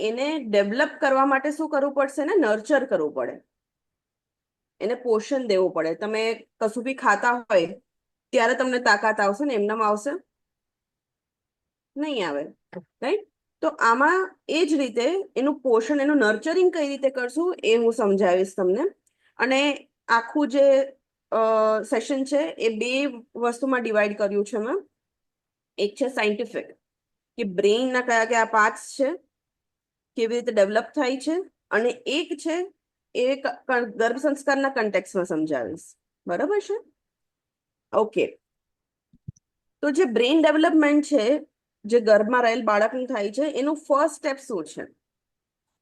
એને ડેવલપ કરવા માટે શું કરવું પડશે ને? નર્ચર કરવું પડે, એને પોષણ દેવું પડે. તમે કશું બી ખાતા હોય ત્યારે તમને તાકાત આવશે ને, એમનામ આવશે નહીં આવે, રાઈટ? તો આમાં એ જ રીતે એનું પોષણ, એનું નર્ચરિંગ કઈ રીતે કરશું એ હું સમજાવીશ તમને. અને આખું જે સેશન છે એ બે વસ્તુમાં ડિવાઈડ કર્યું છે મેં. એક છે સાયન્ટિફિક, કે બ્રેઇનના કયા કયા પાર્ટ્સ છે, કેવી રીતે ડેવલપ થાય છે, અને એક છે એ ગર્ભ સંસ્કારના કન્ટેક્સમાં સમજાવીશ. બરાબર છે? ઓકે. તો જે બ્રેઇન ડેવલપમેન્ટ છે, જે ગર્ભમાં રહેલ બાળકનું થાય છે, એનું ફર્સ્ટ સ્ટેપ શું છે?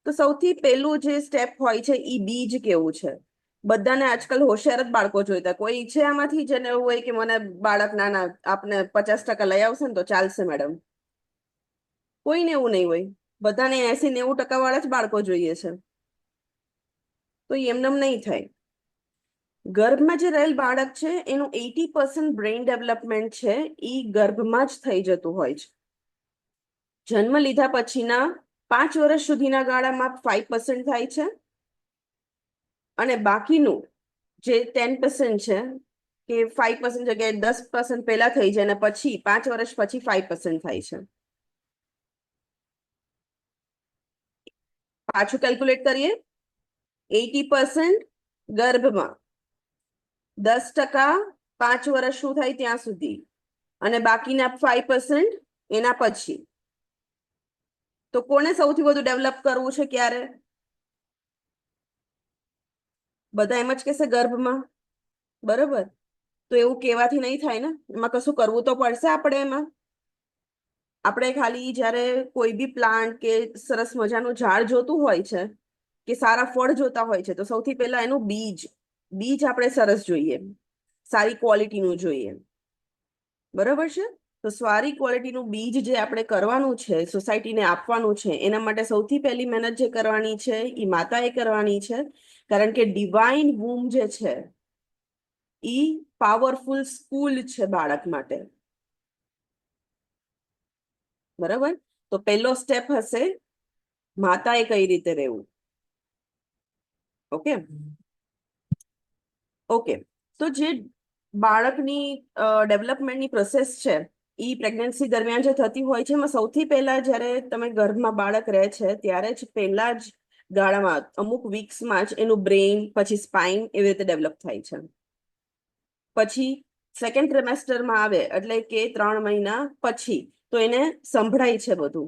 તો સૌથી પહેલું જે સ્ટેપ હોય છે એ બીજ કેવું છે. બધાને આજકાલ હોશિયાર જ બાળકો જોઈતા. કોઈ ઈચ્છે આમાંથી જેને એવું હોય કે મને બાળક નાના આપને 50% લઈ આવશે ને તો ચાલશે મેડમ? કોઈને એવું નહીં હોય. બધાને 80-90% વાળા જ બાળકો જોઈએ છે. તો એમનેમ નહીં થાય. ગર્ભમાં જે રહેલ બાળક છે એનું 80% બ્રેઇન ડેવલપમેન્ટ છે એ ગર્ભમાં જ થઈ જતું હોય છે. જન્મ લીધા પછીના 5 વર્ષ સુધીના ગાળામાં 5% થાય છે, અને બાકીનું જે 10% છે, કે 5% જગ્યાએ 10% પહેલા થઈ જાય, અને પછી 5 વર્ષ પછી 5% થાય છે. પાછું કેલ્ક્યુલેટ કરીએ. 80% ગર્ભમાં, 10% 5 વર્ષ શું થાય ત્યાં સુધી, અને બાકીના 5% એના પછી. તો કોને સૌથી વધુ ડેવલપ કરવું છે ક્યારે? બધા એમ જ કહેશે ગર્ભમાં. બરોબર? તો એવું કહેવાથી નહીં થાય ને, એમાં કશું કરવું તો પડશે આપણે. એમાં આપણે ખાલી જ્યારે કોઈ બી પ્લાન્ટ કે સરસ મજાનું ઝાડ જોતું હોય છે, કે સારા ફળ જોતા હોય છે, તો સૌથી પહેલા એનું બીજ આપણે સરસ જોઈએ, સારી ક્વોલિટીનું જોઈએ. બરાબર છે? તો સારી ક્વોલિટીનું બીજ જે આપણે કરવાનું છે, સોસાયટીને આપવાનું છે, એના માટે સૌથી પહેલી મહેનત જે કરવાની છે એ માતાએ કરવાની છે. કારણ કે ડિવાઇન વૂમ જે છે એ પાવરફુલ સ્કૂલ છે બાળક માટે. બરાબર? તો પહેલો સ્ટેપ હશે માતાએ કઈ રીતે રહેવું. Okay okay. તો જે બાળકની ડેવલપમેન્ટની પ્રોસેસ છે એ પ્રેગ્નન્સી દરમિયાન જે થતી હોય છે, એમાં સૌથી પહેલા જ્યારે તમે ગર્ભમાં બાળક રહે છે ત્યારે જ પહેલા જ ગાળામાં અમુક વીક્સમાં જ એનું બ્રેઇન, પછી સ્પાઇન એવી રીતે ડેવલપ થાય છે. પછી સેકન્ડ ટ્રિમેસ્ટરમાં આવે એટલે કે 3 મહિના પછી તો એને સંભળાય છે બધું,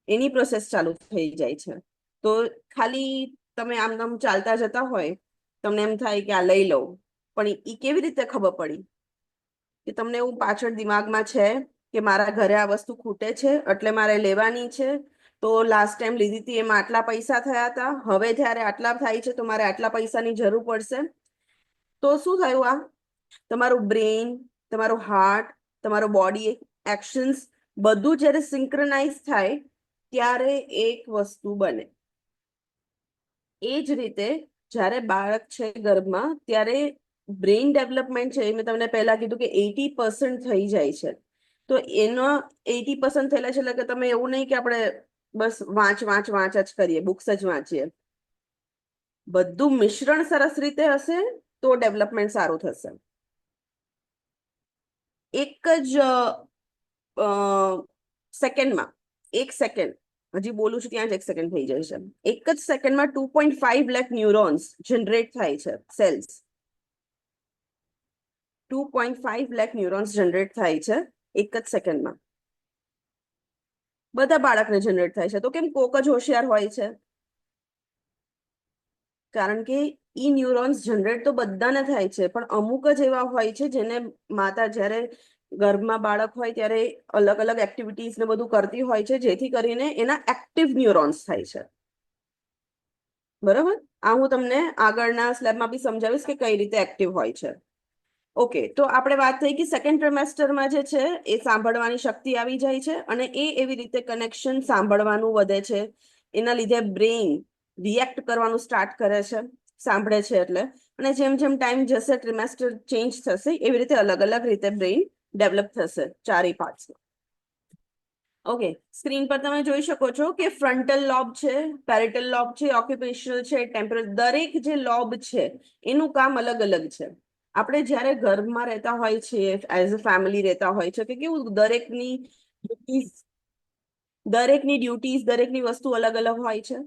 એની પ્રોસેસ ચાલુ થઈ જાય છે. તો ખાલી તમે આમ ચાલતા જતા હોય, તમને એમ થાય કે આ લઈ લઉં, પણ એ કેવી રીતે ખબર પડી? કે તમને એવું પાછળ દિમાગમાં છે કે મારા ઘરે આ વસ્તુ ખૂટે છે એટલે મારે લેવાની છે, તો લાસ્ટ ટાઈમ લીધી હતી એમાં આટલા પૈસા થયા હતા, હવે જ્યારે આટલા થાય છે તો મારે આટલા પૈસાની જરૂર પડશે. તો શું થયું? આ તમારું બ્રેઇન, તમારું હાર્ટ, તમારો બોડી એક્શન્સ બધું જ્યારે સિંક્રનાઇઝ થાય ત્યારે એક વસ્તુ બને. એ જ રીતે જ્યારે બાળક છે ગર્ભમાં ત્યારે બ્રેઇન ડેવલપમેન્ટ છે, મેં તમને પહેલા કીધું કે 80% થઈ જાય છે. તો એનો 80% થયેલા છે એટલે કે તમે એવું નહીં કે આપણે બસ વાંચ જ કરીએ, બુક્સ જ વાંચીએ. બધું મિશ્રણ સરસ રીતે હશે તો ડેવલપમેન્ટ સારું થશે. એક જ સેકન્ડમાં, 1 સેકન્ડ, હજી બોલું છું ત્યાં જ 1 સેકન્ડ થઈ જાય છે. એક જ સેકન્ડમાં 2.5 લાખ ન્યુરોન્સ જનરેટ થાય છે, સેલ્સ. 2.5 લાખ ન્યુરોન્સ જનરેટ થાય છે એક જ સેકન્ડમાં. બધા બાળકને જનરેટ થાય છે. તો કેમ કોક જ હોશિયાર હોય છે? કારણ કે ઈ ન્યુરોન્સ જનરેટ તો બધાને થાય છે, પણ અમુક જ એવા હોય છે જેને માતા જ્યારે ગર્ભમાં બાળક હોય ત્યારે અલગ અલગ એક્ટિવિટીઝ ને બધું કરતી હોય છે, જેથી કરીને એના એક્ટિવ ન્યુરોન્સ થાય છે. બરાબર? આ હું તમને આગળના સ્લેબમાં બી સમજાવીશ કે કઈ રીતે એક્ટિવ હોય છે. ઓકે. તો આપણે વાત થઈ કે સેકન્ડ ટ્રિમેસ્ટરમાં જે છે એ સાંભળવાની શક્તિ આવી જાય છે, અને એ એવી રીતે કનેક્શન સાંભળવાનું વધે છે. એના લીધે બ્રેઇન રિએક્ટ કરવાનું સ્ટાર્ટ કરે છે સાંભળે છે એટલે. અને જેમ જેમ ટાઈમ જશે, ટ્રિમેસ્ટર ચેન્જ થશે, એવી રીતે અલગ અલગ રીતે બ્રેઇન ડેવલપ થશે ચારેય પાર્ટ્સમાં. ઓકે, સ્ક્રીન પર તમે જોઈ શકો છો કે ફ્રન્ટલ લોબ છે, પેરેટલ લોબ છે, ઓક્યુપેશનલ છે, ટેમ્પરલ, દરેક જે લોબ છે એનું કામ અલગ અલગ છે. આપણે જ્યારે ઘરમાં રહેતા હોય છીએ, એઝ અ ફેમિલી રહેતા હોય છે, કે કેવું દરેકની ડ્યુટીઝ દરેકની વસ્તુ અલગ અલગ હોય છે.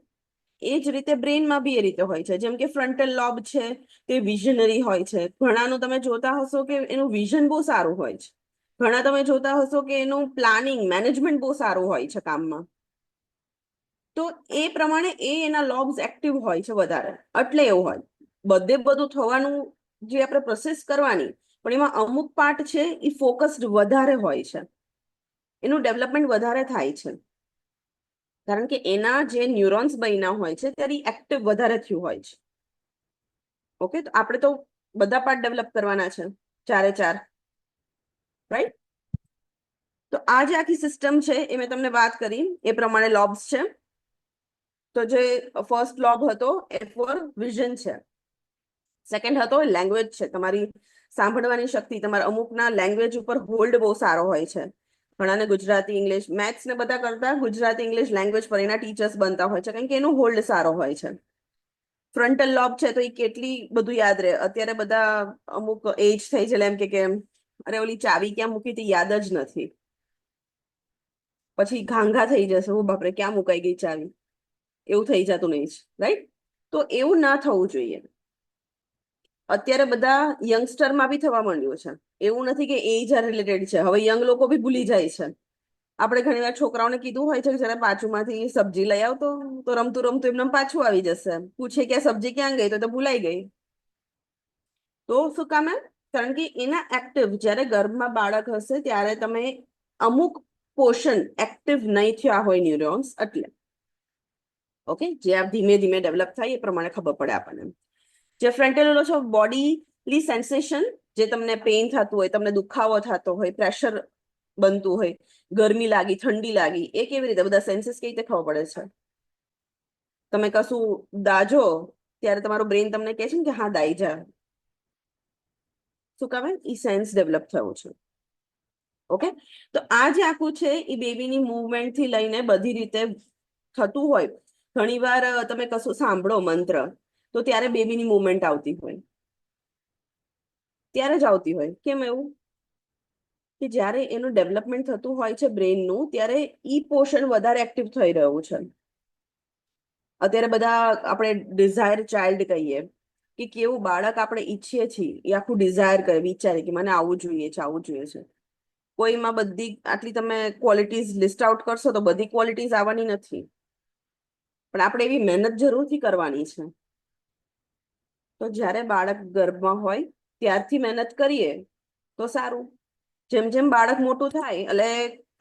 એ જ રીતે બ્રેનમાં બી એ રીતે હોય છે. જેમ કે ફ્રન્ટલ લોબ છે તે વિઝનરી હોય છે. ઘણાનું તમે જોતા હશો કે એનું વિઝન બહુ સારું હોય છે. ઘણા તમે જોતા હશો કે એનું પ્લાનિંગ મેનેજમેન્ટ બહુ સારું હોય છે કામમાં. તો એ પ્રમાણે એના લોબ્સ એક્ટિવ હોય છે વધારે, એટલે એવું હોય. બધે બધું થવાનું જે આપણે પ્રોસેસ કરવાની, પણ એમાં અમુક પાર્ટ છે એ ફોકસ્ડ વધારે હોય છે, એનું ડેવલપમેન્ટ વધારે થાય છે. કારણ કે એના જે ન્યુરોન્સ બન્યા હોય છે ત્યારે એક્ટિવ વધારે થયું હોય છે. ઓકે, તો આપણે તો બધા પાર્ટ ડેવલપ કરવાના છે, ચારે ચાર, રાઈટ? તો આ જે આખી સિસ્ટમ છે એ મેં તમને વાત કરી એ પ્રમાણે લોબ્સ છે. તો જે ફર્સ્ટ લોબ હતો એ ફોર વિઝન છે. સેકન્ડ હતો લેંગ્વેજ છે, તમારી સાંભળવાની શક્તિ. તમારા અમુકના લેંગ્વેજ ઉપર હોલ્ડ બહુ સારો હોય છે. ઘણાને ગુજરાતી ઇંગ્લિશ મેથ્સ ને બધા કરતા ગુજરાતી ઇંગ્લિશ લેંગ્વેજ પર એના ટીચર્સ બનતા હોય છે, કારણ કે એનું હોલ્ડ સારો હોય છે. ફ્રન્ટલ લોબ છે તો એ કેટલી બધું યાદ રહે. અત્યારે બધા અમુક એજ થઈ છે એમ કે અરે ઓલી ચાવી ક્યાં મૂકી હતી યાદ જ નથી, પછી ઘાંઘા થઈ જશે, હું બાપરે ક્યાં મુકાઈ ગઈ ચાવી, એવું થઈ જતું નહીં જ, રાઈટ? તો એવું ના થવું જોઈએ. અત્યારે બધા યંગસ્ટરમાં બી થવા માંડ્યું છે. એવું નથી કે એજ રિલેટેડ છે, હવે યંગ લોકો બી ભૂલી જાય છે. આપણે ઘણી વાર છોકરાઓને કીધું હોય છે કે જરા પાછુમાંથી સબ્જી લઈ આવતો, તો રમતું રમતું એમને પાછું આવી જશે. પૂછે કે સબ્જી ક્યાં ગઈ, તો ભૂલાઈ ગઈ. તો શું કામ? એમ કારણ કે એના એક્ટિવ, જ્યારે ગર્ભમાં બાળક હશે ત્યારે તમે અમુક પોર્શન એક્ટિવ નહીં થયા હોય ન્યુરોન્સ, એટલે ઓકે, જે આ ધીમે ધીમે ડેવલપ થાય એ પ્રમાણે ખબર પડે આપણને. જે ફ્રન્ટલ લોબ છે, બોડીલી સેન્સેશન, જે તમને પેઇન થતું હોય, તમને દુખાવો થતો હોય, પ્રેશર બનતું હોય, ગરમી લાગી, ઠંડી લાગી, એ કેવી રીતે બધા સેન્સીસ કેવી રીતે ખબર પડે છે? તમે કશું દાજો ત્યારે તમારું બ્રેન તમને કહે છે ને કે હા દાઈ જા. શું કામ? એ સેન્સ ડેવલપ થયો છે. ઓકે, તો આ જે આખું છે એ બેબીની મુવમેન્ટ થી લઈને બધી રીતે થતું હોય. ઘણી વાર તમે કશું સાંભળો મંત્ર, તો ત્યારે બેબીની મુવમેન્ટ આવતી હોય, ત્યારે જ આવતી હોય. કેમ એવું? કે જ્યારે એનું ડેવલપમેન્ટ થતું હોય છે બ્રેનનું, ત્યારે ઈ પોર્શન વધારે એક્ટિવ થઈ રહ્યું છે. અત્યારે બધા આપણે ડિઝાયર ચાઇલ્ડ કહીએ કે કેવું બાળક આપણે ઈચ્છીએ છીએ, એ આખું ડિઝાયર કરે, વિચારે કે મને આવું જોઈએ છે, આવું જોઈએ છે. કોઈમાં બધી આટલી તમે ક્વોલિટીઝ લિસ્ટ આઉટ કરશો તો બધી ક્વોલિટીઝ આવવાની નથી, પણ આપણે એવી મહેનત જરૂરથી કરવાની છે. તો જ્યારે બાળક ગર્ભમાં હોય ત્યારથી મહેનત કરીએ તો સારું. જેમ જેમ બાળક મોટું થાય એટલે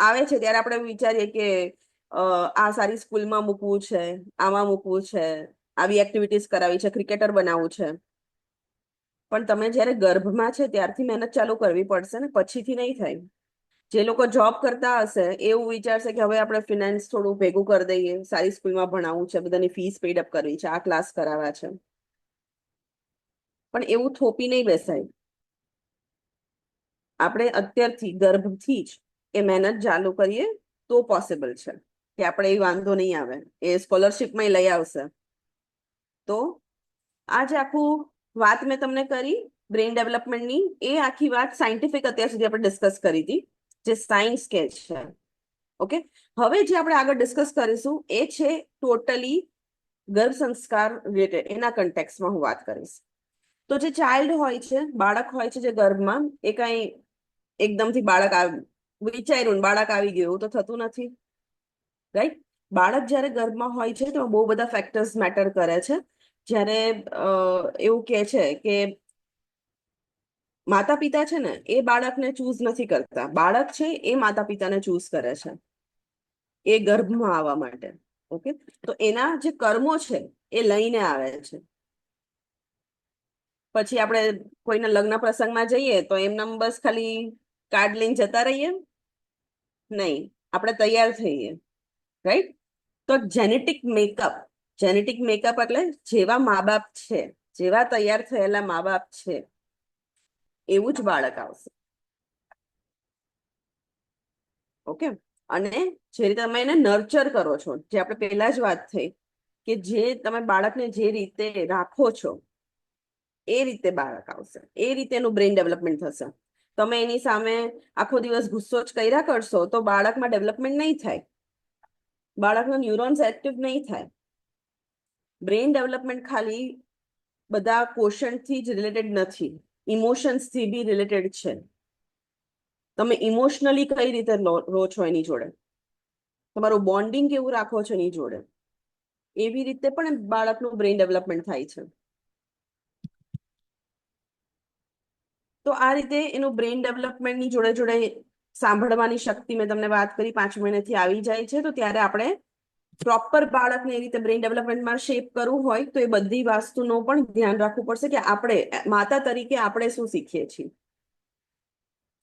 આવે છે ત્યારે આપણે વિચારીએ કે આ સારી સ્કૂલમાં મૂકવું છે, આમાં મૂકવું છે, આવી એક્ટિવિટીઝ કરાવી છે, ક્રિકેટર બનાવવું છે. પણ તમે જ્યારે ગર્ભમાં છે ત્યારથી મહેનત ચાલુ કરવી પડશે ને, પછીથી નહીં થાય. જે લોકો જોબ કરતા હશે એવું વિચારશે કે હવે આપણે ફિનાન્સ થોડું ભેગું કરી દઈએ, સારી સ્કૂલમાં ભણાવવું છે, બધાની ફીસ પેડ અપ કરવી છે, આ ક્લાસ કરાવવા છે. પણ એવું થોપી નહીં બેસાય. આપણે અત્યારથી ગર્ભથી જ એ મહેનત ચાલુ કરીએ તો પોસિબલ છે કે આપણે એ વાંધો નહીં આવે, એ સ્કોલરશીપમાં લઈ આવશે. તો આ જે આખું વાત મેં તમને કરી બ્રેઇન ડેવલપમેન્ટની, એ આખી વાત સાયન્ટિફિક અત્યાર સુધી આપણે ડિસ્કસ કરી હતી, જે સાયન્સ કે છે. ઓકે, હવે જે આપણે આગળ ડિસ્કસ કરીશું એ છે ટોટલી ગર્ભ સંસ્કાર રિલેટેડ, એના કન્ટેક્સમાં હું વાત કરીશ. તો જે ચાઇલ્ડ હોય છે, બાળક હોય છે જે ગર્ભમાં, એ કઈ એકદમથી બાળક વિચાર્યું બાળક આવી ગયું તો થતું નથી, રાઈટ? બાળક જ્યારે ગર્ભમાં હોય છે તો બહુ બધા ફેક્ટર્સ મેટર કરે છે. જ્યારે એવું કે છે કે માતા પિતા છે ને એ બાળકને ચૂઝ નથી કરતા, બાળક છે એ માતા પિતાને ચૂઝ કરે છે એ ગર્ભમાં આવવા માટે. ઓકે, તો એના જે કર્મો છે એ લઈને આવે છે. પછી આપણે કોઈના લગ્ન પ્રસંગમાં જઈએ તો એમના બસ ખાલી કાર્ડ લઈને જતા રહીએ નહીં, આપણે તૈયાર થઈએ, રાઈટ? તો જેનેટિક મેકઅપ એટલે જેવા મા બાપ છે, જેવા તૈયાર થયેલા મા બાપ છે એવું જ બાળક આવશે. ઓકે, અને જે રીતે તમે એને નર્ચર કરો છો, જે આપણે પહેલા જ વાત થઈ કે જે તમે બાળકને જે રીતે રાખો છો એ રીતે બાળક આવશે, એ રીતે એનું બ્રેઇન ડેવલપમેન્ટ થશે. તમે એની સામે આખો દિવસ ગુસ્સો જ કર્યા કરશો તો બાળકમાં ડેવલપમેન્ટ નહીં થાય, બાળકનો ન્યુરોન્સ એક્ટિવ નહીં થાય. બ્રેઇન ડેવલપમેન્ટ ખાલી બધા ક્વેશ્ચનથી જ રિલેટેડ નથી, ઇમોશન્સથી બી રિલેટેડ છે. તમે ઇમોશનલી કઈ રીતે રહો છો એની જોડે, તમારું બોન્ડિંગ કેવું રાખો છો એની જોડે, એવી રીતે પણ બાળકનું બ્રેઇન ડેવલપમેન્ટ થાય છે. તો આ રીતે એનું બ્રેઇન ડેવલપમેન્ટની જોડે જોડે સાંભળવાની શક્તિ મેં તમને વાત કરી 5 મહિનાથી આવી જાય છે. તો ત્યારે આપણે પ્રોપર બાળકને એ રીતે બ્રેઇન ડેવલપમેન્ટમાં શેપ કરવું હોય તો એ બધી વસ્તુનું પણ ધ્યાન રાખવું પડશે કે આપણે માતા તરીકે આપણે શું શીખીએ છીએ.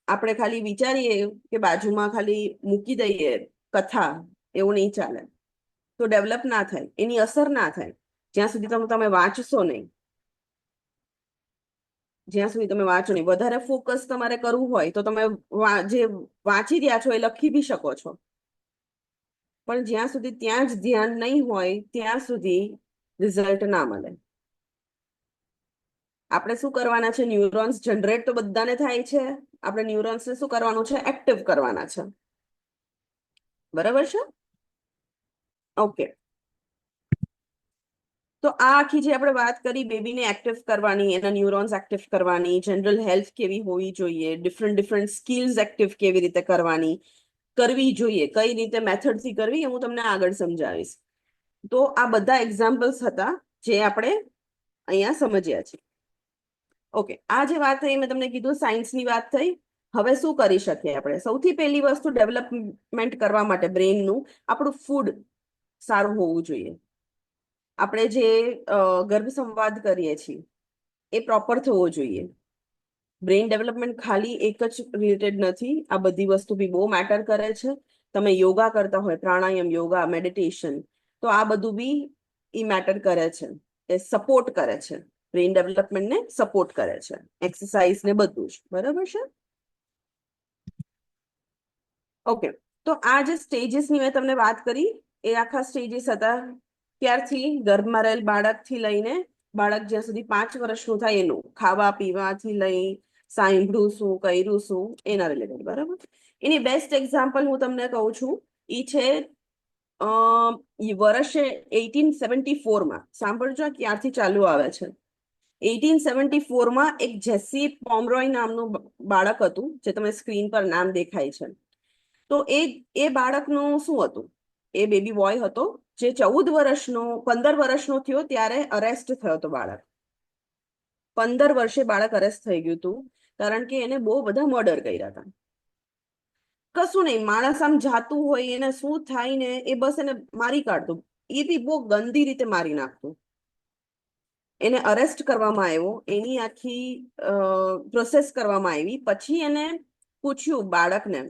આપણે ખાલી વિચારીએ કે બાજુમાં ખાલી મૂકી દઈએ કથા, એવું નહીં ચાલે. તો ડેવલપ ના થાય, એની અસર ના થાય જ્યાં સુધી તમે વાંચશો નહીં. જ્યાં સુધી તમે વાંચો નહીં, વધારે ફોકસ તમારે કરવું હોય તો તમે જે વાંચી રહ્યા છો એ લખી બી શકો છો, પણ જ્યાં સુધી ત્યાં જ ધ્યાન નહીં હોય ત્યાં સુધી રિઝલ્ટ ના મળે. આપણે શું કરવાના છે, ન્યુરોન્સ જનરેટ તો બધાને થાય છે, આપણે ન્યુરોન્સને શું કરવાનું છે, એક્ટિવ કરવાના છે. બરાબર છે? ઓકે. તો આ આખી જે આપણે વાત કરી બેબીને એક્ટિવ કરવાની, એના ન્યુરોન્સ એક્ટિવ કરવાની, જનરલ હેલ્થ કેવી હોવી જોઈએ, ડિફરન્ટ સ્કિલ્સ એક્ટિવ કેવી રીતે કરવી જોઈએ, કઈ રીતે મેથડથી કરવી, એ હું તમને આગળ સમજાવીશ. તો આ બધા એક્ઝામ્પલ્સ હતા જે આપણે અહીંયા સમજ્યા છે. ઓકે, આ જે વાત થઈ મેં તમને કીધું સાયન્સની વાત થઈ. હવે શું કરી શકીએ આપણે? સૌથી પહેલી વસ્તુ ડેવલપમેન્ટ કરવા માટે બ્રેઇનનું, આપણું ફૂડ સારું હોવું જોઈએ. આપણે જે ગર્ભ સંવાદ કરીએ છીએ એ પ્રોપર થવો જોઈએ. બ્રેઇન ડેવલપમેન્ટ ખાલી એક જ રિલેટેડ નથી, આ બધી વસ્તુ બી બહુ મેટર કરે છે. તમે યોગા કરતા હોય, પ્રાણાયામ, યોગા, મેડિટેશન, તો આ બધું બી ઈ મેટર કરે છે, એ સપોર્ટ કરે છે, બ્રેઇન ડેવલપમેન્ટને સપોર્ટ કરે છે, એક્સરસાઇઝ ને બધું જ. બરાબર છે? ઓકે. તો આ જે સ્ટેજીસની મેં તમને વાત કરી એ આખા સ્ટેજીસ હતા ત્યારથી ગર્ભમાં રહેલ બાળકથી લઈને બાળક જ્યાં સુધી 5 વર્ષનું થાય એનું ખાવા પીવાથી લઈ સાંભળું શું, કર્યું શું, એના રિલેટેડ. બરાબર? એની બેસ્ટ એક્ઝામ્પલ હું તમને કહું છું, એ છે વર્ષે 1874માં. સાંભળજો ક્યારથી ચાલુ આવે છે. 1874માં એક જેસી પોમરોય નામનું બાળક હતું, જે તમે સ્ક્રીન પર નામ દેખાય છે. તો એ બાળકનું શું હતું, એ બેબી બોય હતો જે 15 વર્ષનો થયો ત્યારે અરેસ્ટ થયો હતો બાળક. 15 વર્ષે બાળક અરેસ્ટ થઈ ગયું હતું કારણ કે એને બહુ બધા મર્ડર કર્યા હતા. કશું નહીં, માણસ આમ જાતું હોય એને શું થાય ને એ બસ એને મારી કાઢતું, એ બી બહુ ગંદી રીતે મારી નાખતું. એને અરેસ્ટ કરવામાં આવ્યો, એની આખી પ્રોસેસ કરવામાં આવી. પછી એને પૂછ્યું બાળકને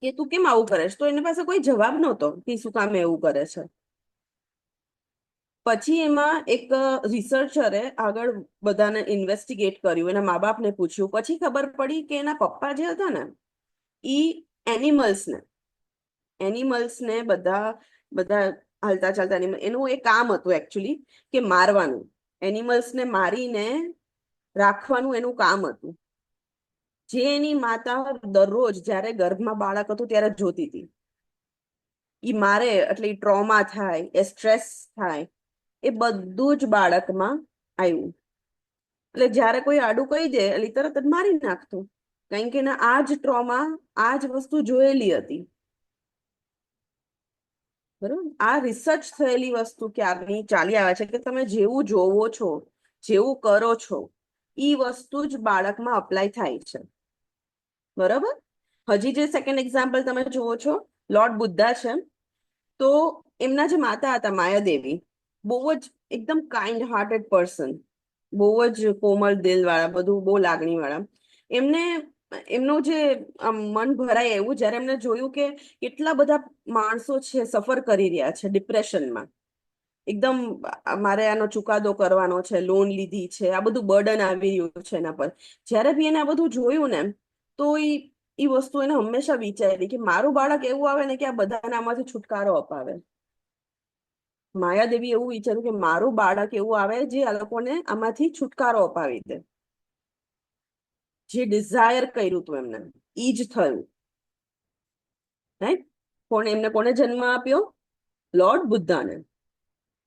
કે તું કેમ આવું કરે છે, તો એની પાસે કોઈ જવાબ નહોતો કે શું કામ એવું કરે છે. પછી એમાં એક રિસર્ચરે આગળ બધાને ઇન્વેસ્ટિગેટ કર્યું, એના મા બાપને પૂછ્યું. પછી ખબર પડી કે એના પપ્પા જે હતા ને ઈ એનિમલ્સને બધા બધા હાલતા ચાલતા એનું એ કામ હતું એકચ્યુઅલી કે મારવાનું, એનિમલ્સને મારીને રાખવાનું એનું કામ હતું. જે એની માતા દરરોજ જ્યારે ગર્ભમાં બાળક હતું ત્યારે જોતી હતી. ઈ મારે એટલે ટ્રોમા થાય, એ સ્ટ્રેસ થાય, એ બધું જ બાળકમાં આવ્યું. એટલે જ્યારે કોઈ આડું કહી દે એટલે તરત જ મારી નાખતું, કારણ કે એને આ જ ટ્રોમા, આ જ વસ્તુ જોયેલી હતી. બરોબર? આ રિસર્ચ થયેલી વસ્તુ ક્યારની ચાલી આવે છે કે તમે જેવું જોવો છો, જેવું કરો છો, ઈ વસ્તુ જ બાળકમાં અપ્લાય થાય છે. બરાબર? હજી જે સેકન્ડ એક્ઝામ્પલ તમે જુઓ છો, લોર્ડ બુદ્ધા છે. તો એમના જે માતા હતા માયાદેવી, બહુ જ એકદમ કાઇન્ડ હાર્ટેડ પર્સન, બહુ જ કોમળ દિલ વાળા, બધું બહુ લાગણી વાળા. એમને એમનું જે મન ભરાય એવું જ્યારે એમને જોયું કે કેટલા બધા માણસો છે સફર કરી રહ્યા છે ડિપ્રેશનમાં, એકદમ મારે આનો ચુકાદો કરવાનો છે, લોન લીધી છે, આ બધું બર્ડન આવી રહ્યું છે એના પર. જ્યારે બી એને આ બધું જોયું ને તો એ વસ્તુ એને હંમેશા વિચારી કે મારું બાળક એવું આવે ને કે આ બધાને આમાંથી છુટકારો અપાવે. માયાદેવી એવું વિચાર્યું કે મારું બાળક એવું આવે જે આ લોકોને આમાંથી છુટકારો અપાવી દે. જે ડિઝાયર કર્યું હતું એમને ઈ જ થયું. રાઈટ. એમને કોને જન્મ આપ્યો? લોર્ડ બુદ્ધાને.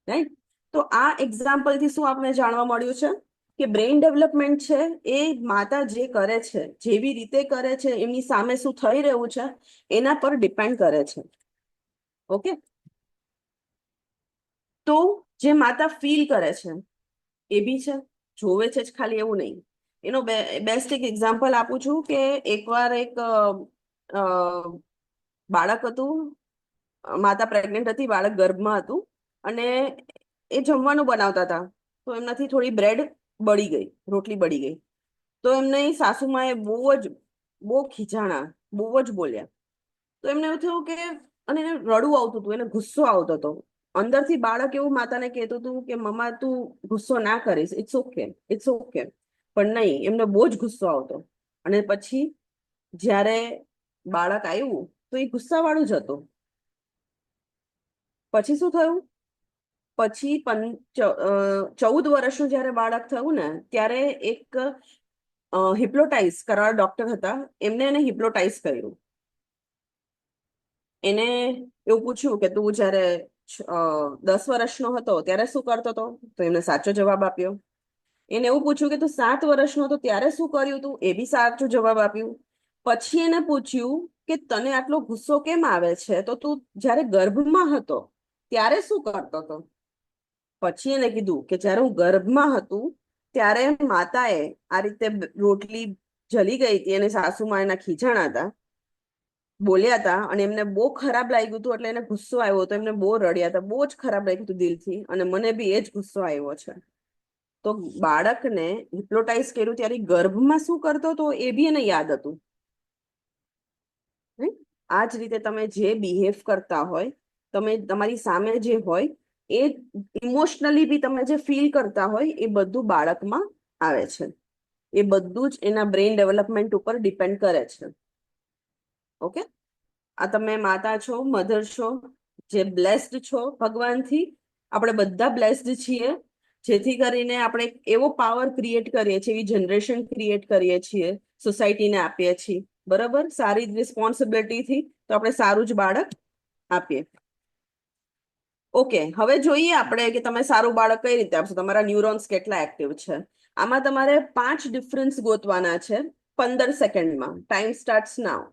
રાઈટ. તો આ એક્ઝામ્પલ થી શું આપણે જાણવા મળ્યું છે કે બ્રેઇન ડેવલપમેન્ટ છે એ માતા જે કરે છે, જેવી રીતે કરે છે, એમની સામે શું થઈ રહ્યું છે એના પર ડિપેન્ડ કરે છે. ઓકે. તો જે માતા ફીલ કરે છે એ બી છે, જોવે છે જ ખાલી એવું નહીં. એનો બેસ્ટ એક એક્ઝામ્પલ આપું છું કે એકવાર એક બાળક હતું, માતા પ્રેગ્નેન્ટ હતી, બાળક ગર્ભમાં હતું, અને એ જમવાનું બનાવતા હતા તો એમનાથી થોડી બ્રેડ બળી ગઈ, રોટલી બળી ગઈ. તો એમને સાસુમાએ બહુ ખીજાણા, બહુ જ બોલ્યા. તો એમને એવું થયું કે, અને એને રડવું આવતું હતું, એને ગુસ્સો આવતો હતો અંદરથી. બાળક એવું માતાને કહેતું હતું કે મમ્મા તું ગુસ્સો ના કરીશ, ઇટ્સ ઓકે, ઇટ્સ ઓકે. પણ નહીં, એમને બહુ જ ગુસ્સો આવતો. અને પછી જ્યારે બાળક આવ્યું તો એ ગુસ્સાવાળું જ હતું. પછી શું થયું? પછી 14 વર્ષનું જયારે બાળક થયું ને ત્યારે એક હિપ્નોટાઇઝ કરવા ડોક્ટર હતા, એમને એને હિપ્નોટાઇઝ કર્યું. એને એવું પૂછ્યું કે તું જયારે 10 વર્ષનો હતો ત્યારે શું કરતો હતો? તો એમને સાચો જવાબ આપ્યો. એને એવું પૂછ્યું કે તું 7 વર્ષનો હતો ત્યારે શું કર્યું તું? એ બી સાચો જવાબ આપ્યું. પછી એને પૂછ્યું કે તને આટલો ગુસ્સો કેમ આવે છે, તો તું જયારે ગર્ભમાં હતો ત્યારે શું કરતો હતો? પછી એને કીધું કે જયારે હું ગર્ભમાં હતું ત્યારે માતાએ આ રીતે રોટલી જલી ગઈ હતી અને સાસુમાં એના ખીજાણા હતા, બોલ્યા હતા, અને એમને બહુ ખરાબ લાગ્યું હતું, એટલે એને ગુસ્સો આવ્યો હતો, એમને બહુ રડ્યા હતા, બહુ જ ખરાબ લાગ્યું હતું દિલથી, અને મને બી એ જ ગુસ્સો આવ્યો છે. તો બાળકને હિપ્નોટાઇઝ કર્યું ત્યારે ગર્ભમાં શું કરતો હતો એ બી એને યાદ હતું. આ જ રીતે તમે જે બિહેવ કરતા હોય, તમે તમારી સામે જે હોય એ ઇમોશનલી બી તમે જે ફીલ કરતા હોય એ બધું બાળકમાં આવે છે. એ બધું જ એના બ્રેઇન ડેવલપમેન્ટ ઉપર ડિપેન્ડ કરે છે. ઓકે. આ તમે માતા છો, મધર છો, જે બ્લેસ્ડ છો ભગવાનથી. આપણે બધા બ્લેસ્ડ છીએ, જેથી કરીને આપણે એવો પાવર ક્રિએટ કરીએ છીએ, એવી જનરેશન ક્રિએટ કરીએ છીએ, સોસાયટીને આપીએ છીએ. બરાબર, સારી રિસ્પોન્સિબિલિટીથી તો આપણે સારું જ બાળક આપીએ. ઓકે, હવે જોઈએ આપણે કે તમે સારું બાળક કઈ રીતે આપશો, તમારા ન્યુરોન્સ કેટલા એક્ટિવ છે. આમાં તમારે 5 ડિફરન્સ ગોતવાના છે 15 સેકન્ડમાં. Time starts now.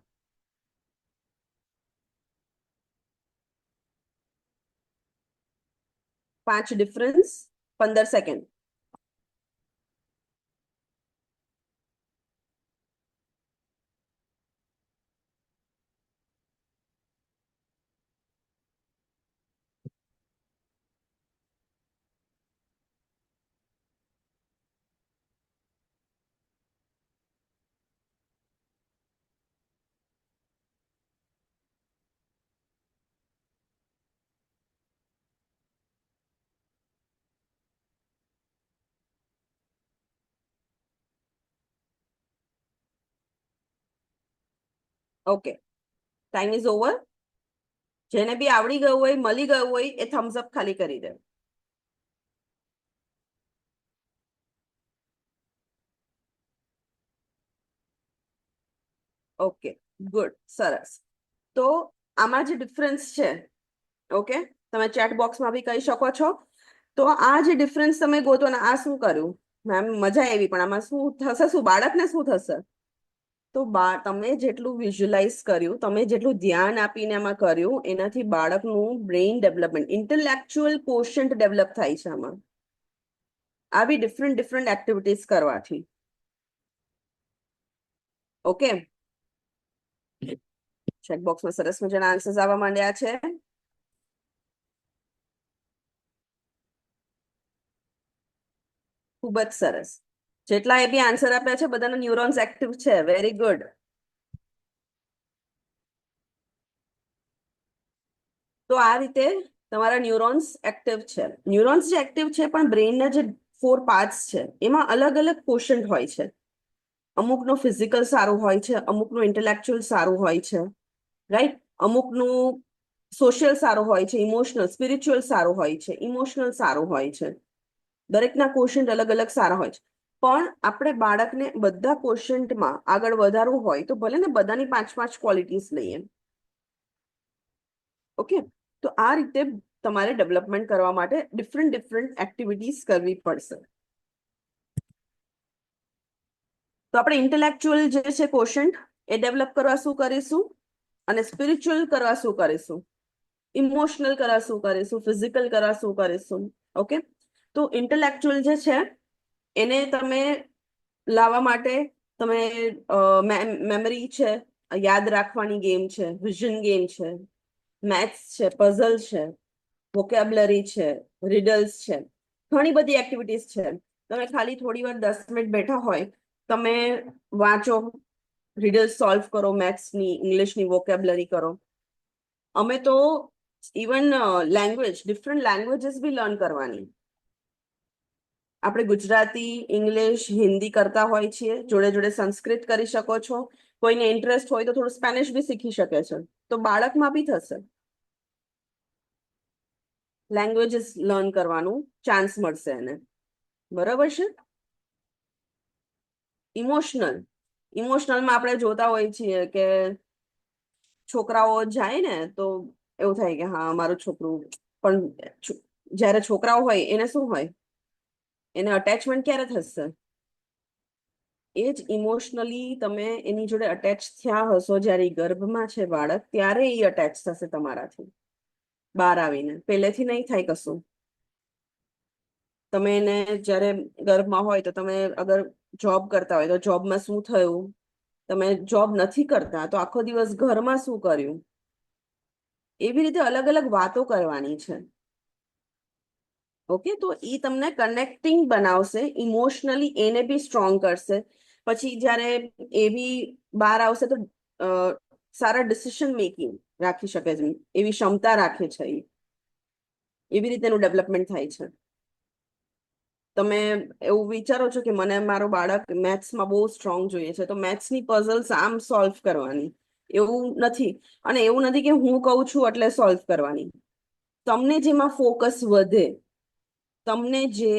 5 difference, 15 second. Okay, time is over. જેને બી આવડી ગયું હોય, મળી ગયું હોય, એ થમ્સ અપ ખાલી કરી દે. ઓકે, ગુડ, સરસ. તો આમાં જે ડિફરન્સ છે, ઓકે, તમે ચેટ બોક્સમાં બી કહી શકો છો. તો આ જે ડિફરન્સ તમે ગોતો ને, આ શું કર્યું મેમ, મજા આવી, પણ આમાં શું થશે? શું બાળકને શું થશે? તો તમે જેટલું વિઝ્યુઅલાઇઝ કર્યું, તમે જેટલું ધ્યાન આપીને આમાં કર્યું, એનાથી બાળકનું brain development, intellectual quotient develop થાય છે આમાં, આવી ડિફરન્ટ ડિફરન્ટ એક્ટિવિટીઝ કરવાથી. ઓકે. ચેકબોક્સમાં સરસ મજાના આન્સર્સ આવવા માંડ્યા છે. ખૂબ જ સરસ. જેટલા એ બી આન્સર આપ્યા છે બધાના ન્યુરોન્સ એક્ટિવ છે. Very good. તો આ રીતે તમારા ન્યુરોન્સ એક્ટિવ છે. ન્યુરોન્સ જે એક્ટિવ છે, પણ બ્રેઇનના જે 4 પાર્ટ્સ છે એમાં અલગ અલગ ક્વોશન્ટ હોય છે. અમુકનું ફિઝિકલ સારું હોય છે, અમુકનું ઇન્ટેલેક્ચ્યુઅલ સારું હોય છે, રાઈટ? અમુકનું સોશિયલ સારું હોય છે, ઇમોશનલ સ્પિરિચ્યુઅલ સારું હોય છે, ઇમોશનલ સારું હોય છે. દરેકના કોશન્ટ અલગ અલગ સારા હોય છે. પણ આપણે બાળકને બધા કોશન્ટમાં આગળ વધારવું હોય તો ભલે ને બધાની 5-5 ક્વોલિટીઝ લઈએ. ઓકે, તો આ રીતે તમારે ડેવલપમેન્ટ કરવા માટે ડિફરન્ટ ડિફરન્ટ એક્ટિવિટીઝ કરવી પડશે. તો આપણે ઇન્ટેલેક્ચ્યુઅલ જે છે કોશન્ટ એ ડેવલપ કરવા શું કરીશું, અને સ્પિરિચ્યુઅલ કરવા શું કરીશું, ઇમોશનલ કરવા શું કરીશું, ફિઝિકલ કરવા શું કરીશું. ઓકે, તો ઇન્ટેલેક્ચ્યુઅલ જે છે એને તમે લાવવા માટે તમે મેમરી છે, યાદ રાખવાની ગેમ છે, વિઝન ગેમ છે, મેથ્સ છે, પઝલ છે, વોકેબ્લરી છે, રીડલ્સ છે, ઘણી બધી એક્ટિવિટીઝ છે. તમે ખાલી થોડી વાર 10 મિનિટ બેઠા હોય, તમે વાંચો, રીડલ્સ સોલ્વ કરો, મેથ્સની, ઇંગ્લિશની વોકેબ્લરી કરો. અમે તો ઇવન લેંગ્વેજ, ડિફરન્ટ લેંગ્વેજીસ બી લર્ન કરવાની. આપણે ગુજરાતી, ઇંગ્લિશ, હિન્દી કરતા હોય છીએ, જોડે જોડે સંસ્કૃત કરી શકો છો. કોઈને ઇન્ટરેસ્ટ હોય તો થોડું સ્પેનિશ બી શીખી શકે છે, તો બાળકમાં બી થશે. લેંગ્વેજીસ લર્ન કરવાનું ચાન્સ મળશે એને. બરાબર છે. ઇમોશનલ, ઇમોશનલમાં આપણે જોતા હોઈએ છીએ કે છોકરાઓ જાય ને તો એવું થાય કે હા મારું છોકરું, પણ જ્યારે છોકરાઓ હોય એને શું હોય, એને અટેચમેન્ટ ક્યારે થશે? એ જ ઇમોશનલી તમે એની જોડે અટેચ થયા હશો જ્યારે એ ગર્ભમાં છે બાળક, ત્યારે એ અટેચ થશે તમારાથી. બહાર આવીને પહેલેથી નહીં થાય કશું. તમે એને જ્યારે ગર્ભમાં હોય તો તમે અગર જોબ કરતા હોય તો જોબમાં શું થયું, તમે જોબ નથી કરતા તો આખો દિવસ ઘરમાં શું કર્યું, એવી રીતે અલગ અલગ વાતો કરવાની છે. ઓકે, તો એ તમને કનેક્ટિંગ બનાવશે, ઇમોશનલી એને બી સ્ટ્રોંગ કરશે. પછી જ્યારે એ બી બહાર આવશે તો સારા ડિસિઝન મેકિંગ રાખી શકે છે, એવી ક્ષમતા રાખે છે. એવી રીતે એનું ડેવલપમેન્ટ થાય છે. તમે એવું વિચારો છો કે મને મારો બાળક મેથ્સમાં બહુ સ્ટ્રોંગ જોઈએ છે, તો મેથ્સની પઝલ્સ આમ સોલ્વ કરવાની, એવું નથી. અને એવું નથી કે હું કહું છું એટલે સોલ્વ કરવાની. તમને જેમાં ફોકસ વધે, તમને જે,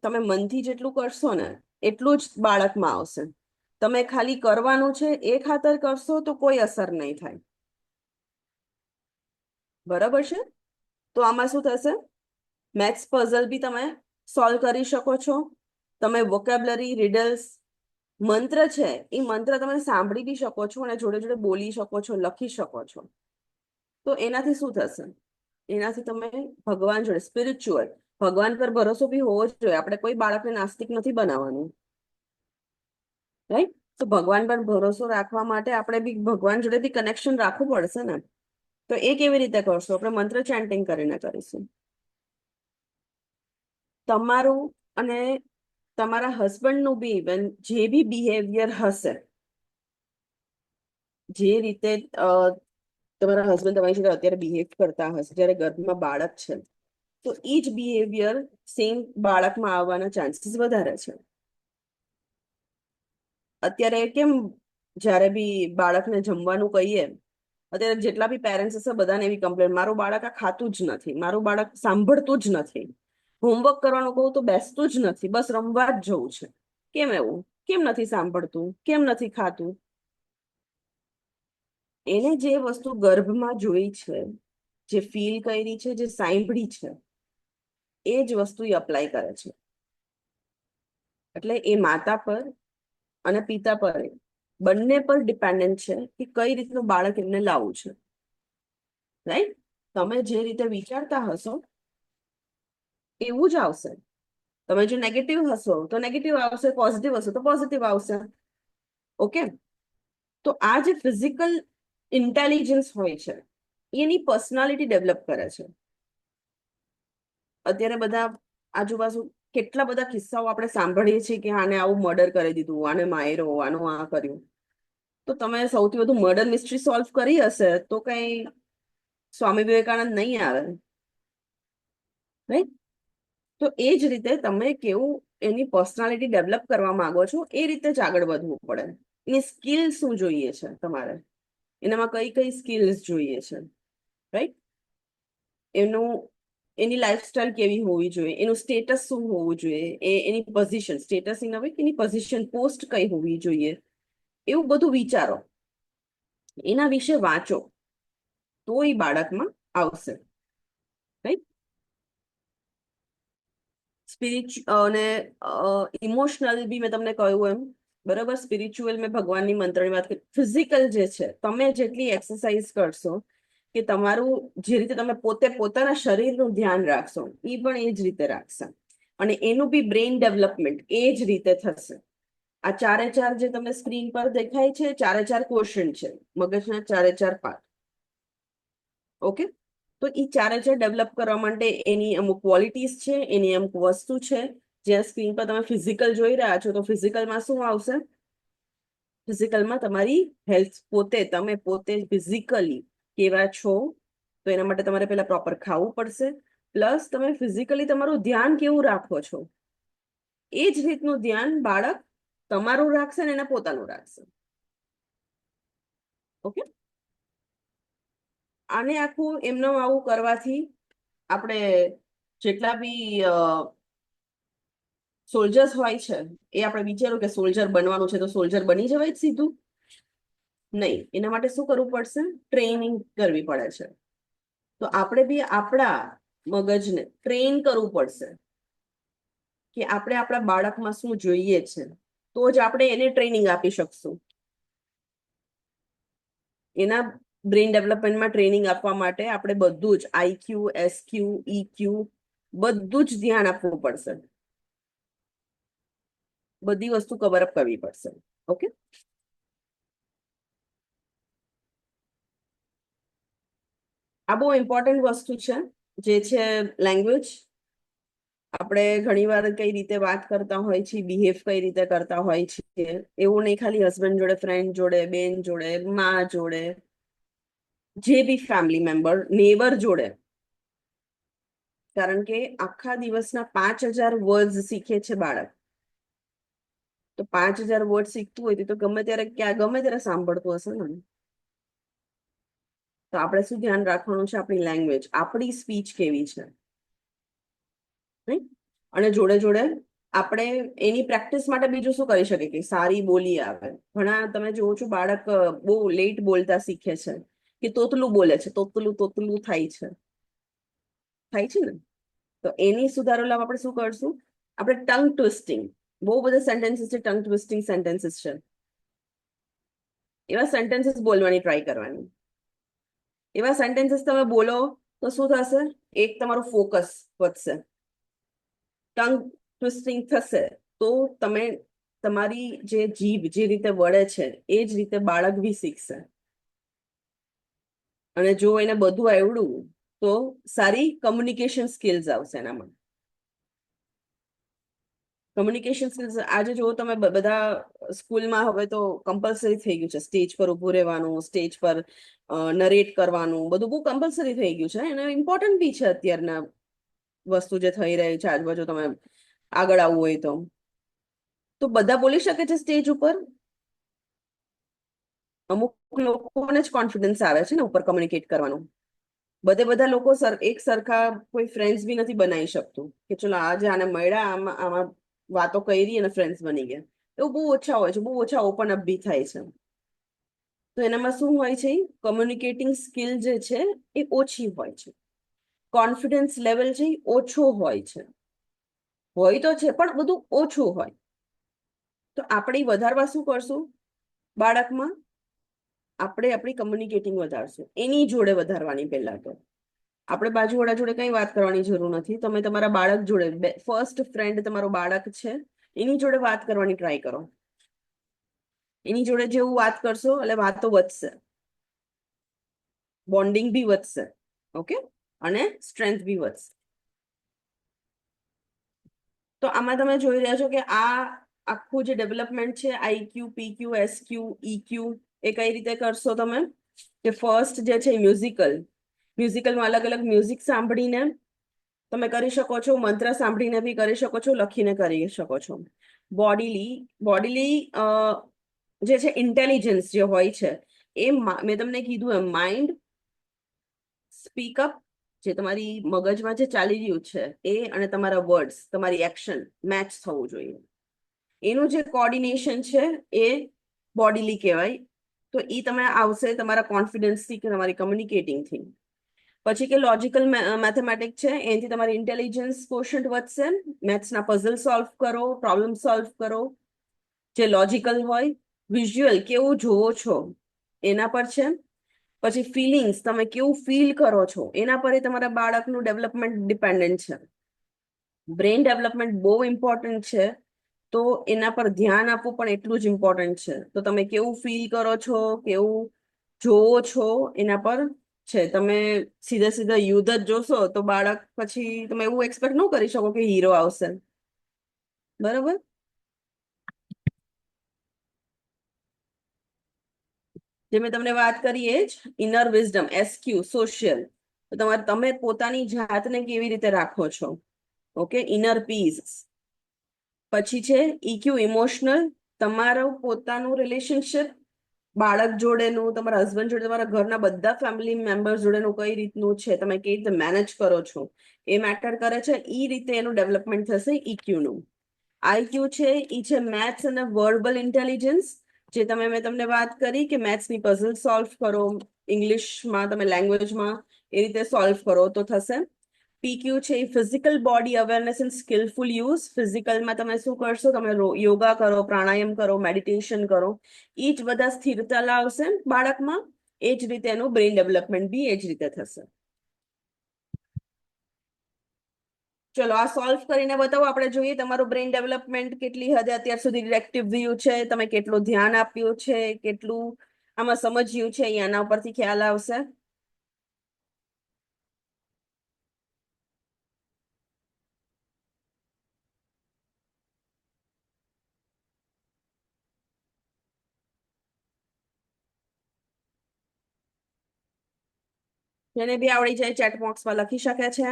તમે મનથી જેટલું કરશો ને એટલું જ બાળકમાં આવશે. તમે ખાલી કરવાનું છે એ ખાતર કરશો તો કોઈ અસર નહીં થાય. બરાબર છે. તો આમાં શું થશે, મેથ્સ પઝલ બી તમે સોલ્વ કરી શકો છો. તમે વોકેબ્લરી, રીડલ્સ, મંત્ર છે એ મંત્ર તમે સાંભળી બી શકો છો અને જોડે જોડે બોલી શકો છો, લખી શકો છો. તો એનાથી શું થશે, એનાથી તમે ભગવાન જોડે સ્પિરિચ્યુઅલ, ભગવાન પર ભરોસો બી હોવો જ જોઈએ. આપણે કોઈ બાળકને નાસ્તિક નથી બનાવવાનું, રાઈટ? તો ભગવાન પર ભરોસો રાખવા માટે આપણે બી ભગવાન જોડે બી કનેક્શન રાખવું પડશે ને. તો એ કેવી રીતે કરશો? આપણે મંત્ર ચેન્ટિંગ કરીને કરીશું. તમારું અને તમારા હસબન્ડનું બી ઇવન જે બી બિહેવિયર હશે, જે રીતે તમારા હસબન્ડ તમારી સાથે અત્યારે બિહેવ કરતા હશે જ્યારે ગર્ભમાં બાળક છે, તો એ જ બિહેવિયર સેમ બાળકમાં આવવાના ચાન્સીસ વધારે છે. અત્યારે કેમ જ્યારે બી બાળકને જમવાનું કહીએ, અત્યારે જેટલા બી પેરેન્ટ્સ હશે બધાને એવી કમ્પ્લેન, મારું બાળક આ ખાતું જ નથી, મારું બાળક સાંભળતું જ નથી, હોમવર્ક કરવાનું કહું તો બેસતું જ નથી, બસ રમવા જ જવું છે. કેમ એવું? કેમ નથી સાંભળતું? કેમ નથી ખાતું? એને જે વસ્તુ ગર્ભમાં જોઈ છે, જે ફીલ કરી છે, જે સાંભળી છે, એ જ વસ્તુ એ અપ્લાય કરે છે. એટલે એ માતા પર અને પિતા પર, બંને પર ડિપેન્ડન્ટ છે કે કઈ રીતનું બાળક એમને લાવવું છે. રાઈટ? તમે જે રીતે વિચારતા હશો એવું જ આવશે. તમે જો નેગેટિવ હશો તો નેગેટિવ આવશે, પોઝિટિવ હશો તો પોઝિટિવ આવશે. ઓકે, તો આ જે ફિઝિકલ ઇન્ટેલિજન્સ હોય છે એની પર્સનાલિટી ડેવલપ કરે છે. અત્યારે બધા આજુબાજુ કેટલા બધા કિસ્સાઓ આપણે સાંભળીએ છીએ કે આને આવું મર્ડર કરી દીધું, આને માર્યો, આનું આ કર્યું. તો તમે સૌથી વધુ મર્ડર મિસ્ટ્રી સોલ્વ કરી હશે તો કઈ સ્વામી વિવેકાનંદ નહીં આવે, રાઈટ? તો એ જ રીતે તમે કેવું એની પર્સનાલિટી ડેવલપ કરવા માંગો છો એ રીતે જ આગળ વધવું પડે. એની સ્કિલ શું જોઈએ છે તમારે, એનામાં કઈ કઈ સ્કિલ્સ જોઈએ છે, રાઈટ? એનું એની લાઈફસ્ટાઈલ કેવી હોવી જોઈએ, એનું સ્ટેટસ શું હોવું જોઈએ, એની પોઝિશન, સ્ટેટસ ઇન હવે એની પોઝિશન, પોસ્ટ કઈ હોવી જોઈએ, એવું બધું વિચારો, એના વિશે વાંચો, તો એ બાળકમાં આવશે, રાઈટ? સ્પિરિચ્યુઅલ અને ઇમોશનલ બી મેં તમને કહ્યું એમ, બરાબર. સ્પિરિચ્યુઅલ મેં ભગવાનની મંત્રની વાત કરી. ફિઝિકલ જે છે, તમે જેટલી એક્સરસાઇઝ કરશો કે તમારું જે રીતે તમે પોતે પોતાના શરીરનું ધ્યાન રાખશો, એ પણ એ જ રીતે રાખશે, અને એનું બી બ્રેઇન ડેવલપમેન્ટ એ જ રીતે થશે. આ ચારે ચાર જે તમને સ્ક્રીન પર દેખાય છે, ચારે ચાર ક્વેશ્ચન છે, મગજના ચારે ચાર પાર્ટ. ઓકે, તો એ ચારે ચાર ડેવલપ કરવા માટે એની અમુક ક્વોલિટીઝ છે, એની અમુક વસ્તુ છે. જ્યાં સ્ક્રીન પર તમે ફિઝિકલ જોઈ રહ્યા છો, તો ફિઝિકલમાં શું આવશે? ફિઝિકલમાં તમારી હેલ્થ, પોતે તમે પોતે ફિઝિકલી કેવા છો, તો એના માટે તમારે પહેલા પ્રોપર ખાવું પડશે. પ્લસ તમે ફિઝિકલી તમારું ધ્યાન કેવું રાખો છો, એ જ રીતનું ધ્યાન બાળક તમારું રાખશે ને એના પોતાનું રાખશે. ઓકે, આને આખું એમને આવું કરવાથી આપણે જેટલા બી સોલ્જર્સ હોય છે, એ આપણે વિચારો કે સોલ્જર બનવાનું છે તો સોલ્જર બની જવાય જ સીધું? નહીં, એના માટે શું કરવું પડશે? ટ્રેનિંગ કરવી પડે છે. તો આપણે બી આપણા મગજને ટ્રેન કરવું પડશે કે આપણે આપણા બાળકમાં શું જોઈએ છે, તો જ આપણે એને ટ્રેનિંગ આપી શકશું. એના બ્રેઇન ડેવલપમેન્ટમાં ટ્રેનિંગ આપવા માટે આપણે બધું જ આઈક્યુ, એસક્યુ, ઈક્યુ બધું જ ધ્યાન આપવું પડશે, બધી વસ્તુ કવર અપ કરવી પડશે. ઓકે, આ બહુ ઇમ્પોર્ટન્ટ વસ્તુ છે, જે છે લેંગ્વેજ. આપણે ઘણીવાર કઈ રીતે વાત કરતા હોય છે, બિહેવ કઈ રીતે કરતા હોય છે, એવું નહીં ખાલી હસબન્ડ જોડે, ફ્રેન્ડ જોડે, બેન જોડે, મા જોડે, જે બી ફેમિલી મેમ્બર, નેબર જોડે. કારણ કે આખા દિવસના 5000 વર્ડ શીખે છે બાળક. તો 5000 વર્ડ શીખતું હોય તો ગમે ત્યારે ક્યાં ગમે ત્યારે સાંભળતું હશે ને. તો આપણે શું ધ્યાન રાખવાનું છે? આપણી લેંગ્વેજ, આપણી સ્પીચ કેવી છે, અને જોડે જોડે આપણે એની પ્રેક્ટિસ માટે બીજું શું કરી શકીએ કે સારી બોલી આવે. ઘણા તમે જોવો છો બાળક બહુ લેટ બોલતા શીખે છે, કે તોતલું બોલે છે, તોતલું તોતલું થાય છે ને. તો એની સુધારો લાવવા આપણે શું કરશું? આપણે ટંગ ટ્વિસ્ટિંગ, બહુ બધા સેન્ટેન્સીસ છે, ટંગ ટ્વિસ્ટિંગ સેન્ટેન્સીસ છે, એવા સેન્ટેન્સીસ બોલવાની ટ્રાય કરવાની. એવા સેન્ટેન્સીસ તમે બોલો તો શું થશે? એક, તમારું ફોકસ વધશે, ટંગ ટ્વિસ્ટિંગ થશે, તો તમે તમારી જે જીભ જે રીતે વળે છે એ જ રીતે બાળક બી શીખશે. અને જો એને બધું આવડું તો સારી કમ્યુનિકેશન સ્કિલ્સ આવશે એનામાં. કમ્યુનિકેશન સ્કિલ્સ આજે જો તમે બધા સ્કૂલમાં હવે તો કમ્પલસરી થઈ ગયું છે, સ્ટેજ પર ઉભું રહેવાનું, સ્ટેજ પર નરેટ કરવાનું, બધું બહુ કમ્પલસરી થઈ ગયું છે, અને ઇમ્પોર્ટન્ટ બી છે અત્યારના વસ્તુ જે થઈ રહી છે આજુબાજુ. તમે આગળ આવવું હોય તો બધા બોલી શકે છે સ્ટેજ ઉપર? અમુક લોકોને જ કોન્ફિડન્સ આવે છે ને ઉપર કમ્યુનિકેટ કરવાનું. બધા લોકો એક સરખા કોઈ ફ્રેન્ડ્સ બી નથી બનાવી શકતું કે ચલો આજે આને મળ્યા, આમાં આમાં વાતો કરી અને ફ્રેન્ડ્સ બની ગયા. એવું બહુ ઓછા હોય છે, બહુ ઓછા ઓપન અપ બી થાય છે. તો એનામાં શું હોય છે? કમ્યુનિકેટિંગ સ્કિલ જે છે એ ઓછી હોય છે, કોન્ફિડન્સ લેવલ છે ઓછો હોય છે. હોય તો છે પણ બધું ઓછું હોય. તો આપણે વધારવા શું કરશું બાળકમાં? આપણે આપણી કમ્યુનિકેટિંગ વધારશું, એની જોડે વધારવાની. પહેલા તો આપણે બાજુવાળા જોડે કઈ વાત કરવાની જરૂર નથી. તમે તમારા બાળક જોડે, ફર્સ્ટ ફ્રેન્ડ તમારો બાળક છે, એની જોડે વાત કરવાની ટ્રાય કરો. એની જોડે જેવું વાત કરશો એટલે વાતો વધશે, બોન્ડિંગ બી વધશે, ઓકે, અને સ્ટ્રેન્થ બી વધશે. તો આમાં તમે જોઈ રહ્યા છો કે આ આખું જે ડેવલપમેન્ટ છે, આઈક્યુ, પીક્યુ, એસક્યુ, ઈક્યુ, એ કઈ રીતે કરશો તમે? કે ફર્સ્ટ જે છે મ્યુઝિકલમાં અલગ અલગ મ્યુઝિક સાંભળીને તમે કરી શકો છો, મંત્ર સાંભળીને બી કરી શકો છો, લખીને કરી શકો છો. બોડીલી જે છે ઇન્ટેલિજન્સ જે હોય છે, મેં તમને કીધું એમ માઇન્ડ, સ્પીકઅપ, જે તમારી મગજમાં જે ચાલી રહ્યું છે એ, અને તમારા વર્ડ્સ, તમારી એક્શન મેચ થવું જોઈએ. એનું જે કોર્ડિનેશન છે એ બોડીલી કહેવાય. તો એ તમે આવશે તમારા કોન્ફિડન્સથી કે તમારી કમ્યુનિકેટિંગથી. પછી કે લોજિકલ મેથેમેટિક છે, એનાથી તમારી ઇન્ટેલિજન્સ કોશન્ટ વધશે. મેથ્સના પઝલ સોલ્વ કરો, પ્રોબ્લેમ સોલ્વ કરો, જે લોજિકલ હોય. વિઝ્યુઅલ, કેવું જોવો છો એના પર છે. પછી ફિલિંગ્સ, તમે કેવું ફીલ કરો છો એના પર તમારા બાળકનું ડેવલપમેન્ટ ડિપેન્ડન્ટ છે. બ્રેઇન ડેવલપમેન્ટ બહુ ઇમ્પોર્ટન્ટ છે, તો એના પર ધ્યાન આપવું પણ એટલું જ ઇમ્પોર્ટન્ટ છે. તો તમે કેવું ફીલ કરો છો, કેવું જોવો છો એના પર છે. તમે સીધા સીધા યુદ્ધ જ જોશો તો બાળક પછી તમે એવું એક્સપેક્ટ ન કરી શકો કે હીરો આવશે. બરોબર. જે મેં તમને વાત કરી એ જ ઇનર વિઝડમ, એસક્યુ, સોશિયલ. તો તમે પોતાની જાતને કેવી રીતે રાખો છો, ઓકે, ઇનર પીસ. પછી છે ઇક્યુ, ઇમોશનલ, તમારું પોતાનું રિલેશનશિપ બાળક જોડેનું, તમારા હસબન્ડ જોડે, તમારા ઘરના બધા ફેમિલી મેમ્બર્સ જોડેનું કઈ રીતનું છે, તમે કઈ રીતે મેનેજ કરો છો એ મેટર કરે છે. એ રીતે એનું ડેવલપમેન્ટ થશે ઇક્યુ નું. આઈક્યુ છે એ છે મેથ્સ અને વર્બલ ઇન્ટેલિજન્સ. જે મેં તમને વાત કરી કે મેથ્સની પઝલ સોલ્વ કરો, ઇંગ્લિશમાં તમે લેંગ્વેજમાં એ રીતે સોલ્વ કરો તો થશે. પીક્યુ છે એ physical body awareness and skillful use. ફિઝિકલમાં તમે શું કરશો, તમે યોગા કરો, પ્રાણાયામ કરો, મેડિટેશન કરો, એ જ બધા સ્થિરતા લાવશે બાળકમાં. એ જ રીતે એનું બ્રેઇન ડેવલપમેન્ટ બી એ જ રીતે થશે. ચલો આ સોલ્વ કરીને બતાવો, આપણે જોઈએ તમારું બ્રેઇન ડેવલપમેન્ટ કેટલી હદે અત્યાર સુધી ડિરેક્ટિવ વ્યૂ છે, તમે કેટલું ધ્યાન આપ્યું છે, કેટલું આમાં સમજ્યું છે, આના ઉપરથી ખ્યાલ આવશે. જેને બી આવડી જાય ચેટ બોક્સમાં લખી શકે છે.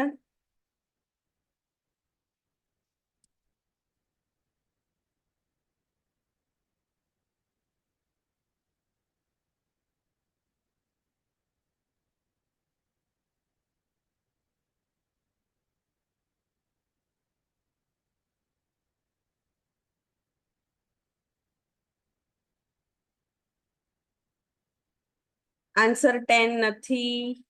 આન્સર 10 નથી.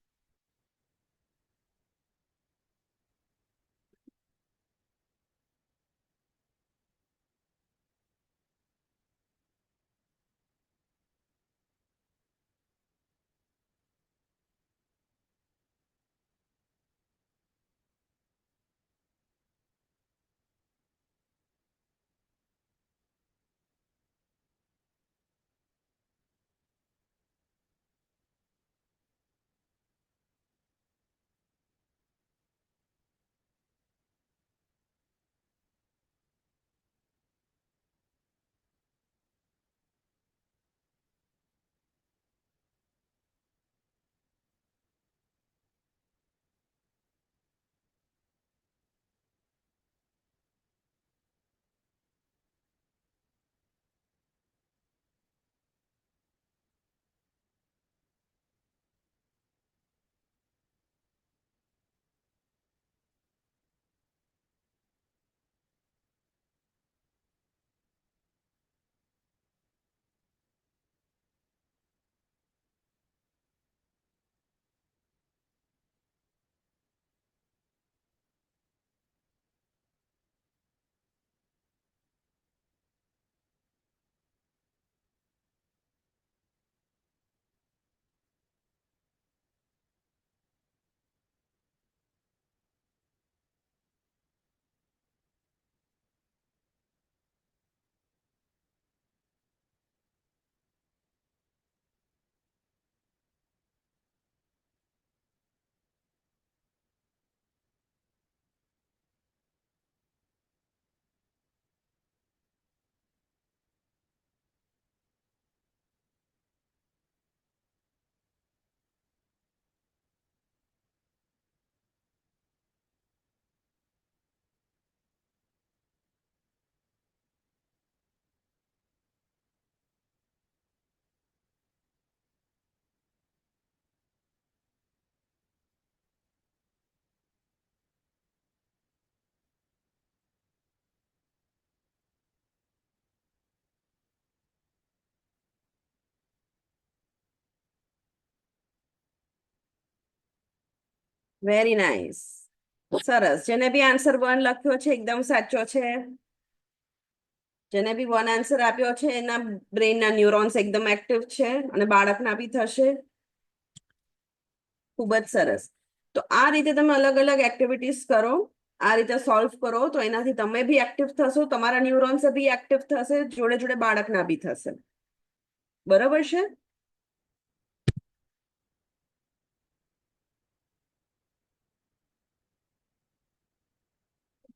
Very nice. સરસ. જેને બી આન્સર 1 લખ્યો છે એકદમ સાચો છે. જેને બી 1 આન્સર આપ્યો છે એના બ્રેઇનના ન્યુરોન્સ એકદમ એક્ટિવ છે અને બાળકના બી થશે. ખૂબ જ સરસ. તો આ રીતે તમે અલગ અલગ એક્ટિવિટીઝ કરો, આ રીતે સોલ્વ કરો, તો એનાથી તમે બી એક્ટિવ થશો, તમારા ન્યુરોન્સ બી એક્ટિવ થશે, જોડે જોડે બાળકના બી થશે. બરોબર છે.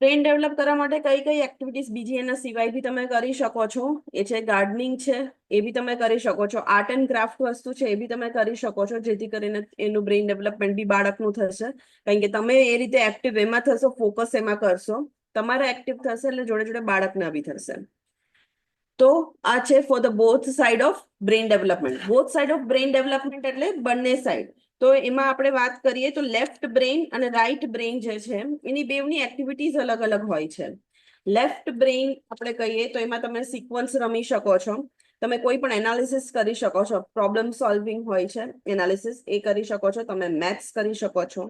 બ્રેન ડેવલપ કરવા માટે કઈ કઈ એક્ટિવિટીઝ બીજી એના સિવાય બી તમે કરી શકો છો? એ છે ગાર્ડનિંગ છે, એ બી તમે કરી શકો છો. આર્ટ એન્ડ ક્રાફ્ટ વસ્તુ છે, એ બી તમે કરી શકો છો, જેથી કરીને એનું બ્રેઇન ડેવલપમેન્ટ બી બાળકનું થશે. કારણ કે તમે એ રીતે એક્ટિવ એમાં થશો, ફોકસ એમાં કરશો, તમારા એક્ટિવ થશે એટલે જોડે જોડે બાળકના બી થશે. તો આ છે for the both side of brain development. Both side of brain development એટલે બંને સાઇડ. તો એમાં આપણે વાત કરીએ તો લેફ્ટ બ્રેઇન અને રાઈટ બ્રેઇન જે છે એની બેવની એક્ટિવિટીઝ અલગ અલગ હોય છે. લેફ્ટ બ્રેઇન આપણે કહીએ તો એમાં તમે સિક્વન્સ રમી શકો છો, તમે કોઈ પણ એનાલિસિસ કરી શકો છો, પ્રોબ્લેમ સોલ્વિંગ હોય છે એનાલિસિસ, એ કરી શકો છો, તમે મેથ્સ કરી શકો છો,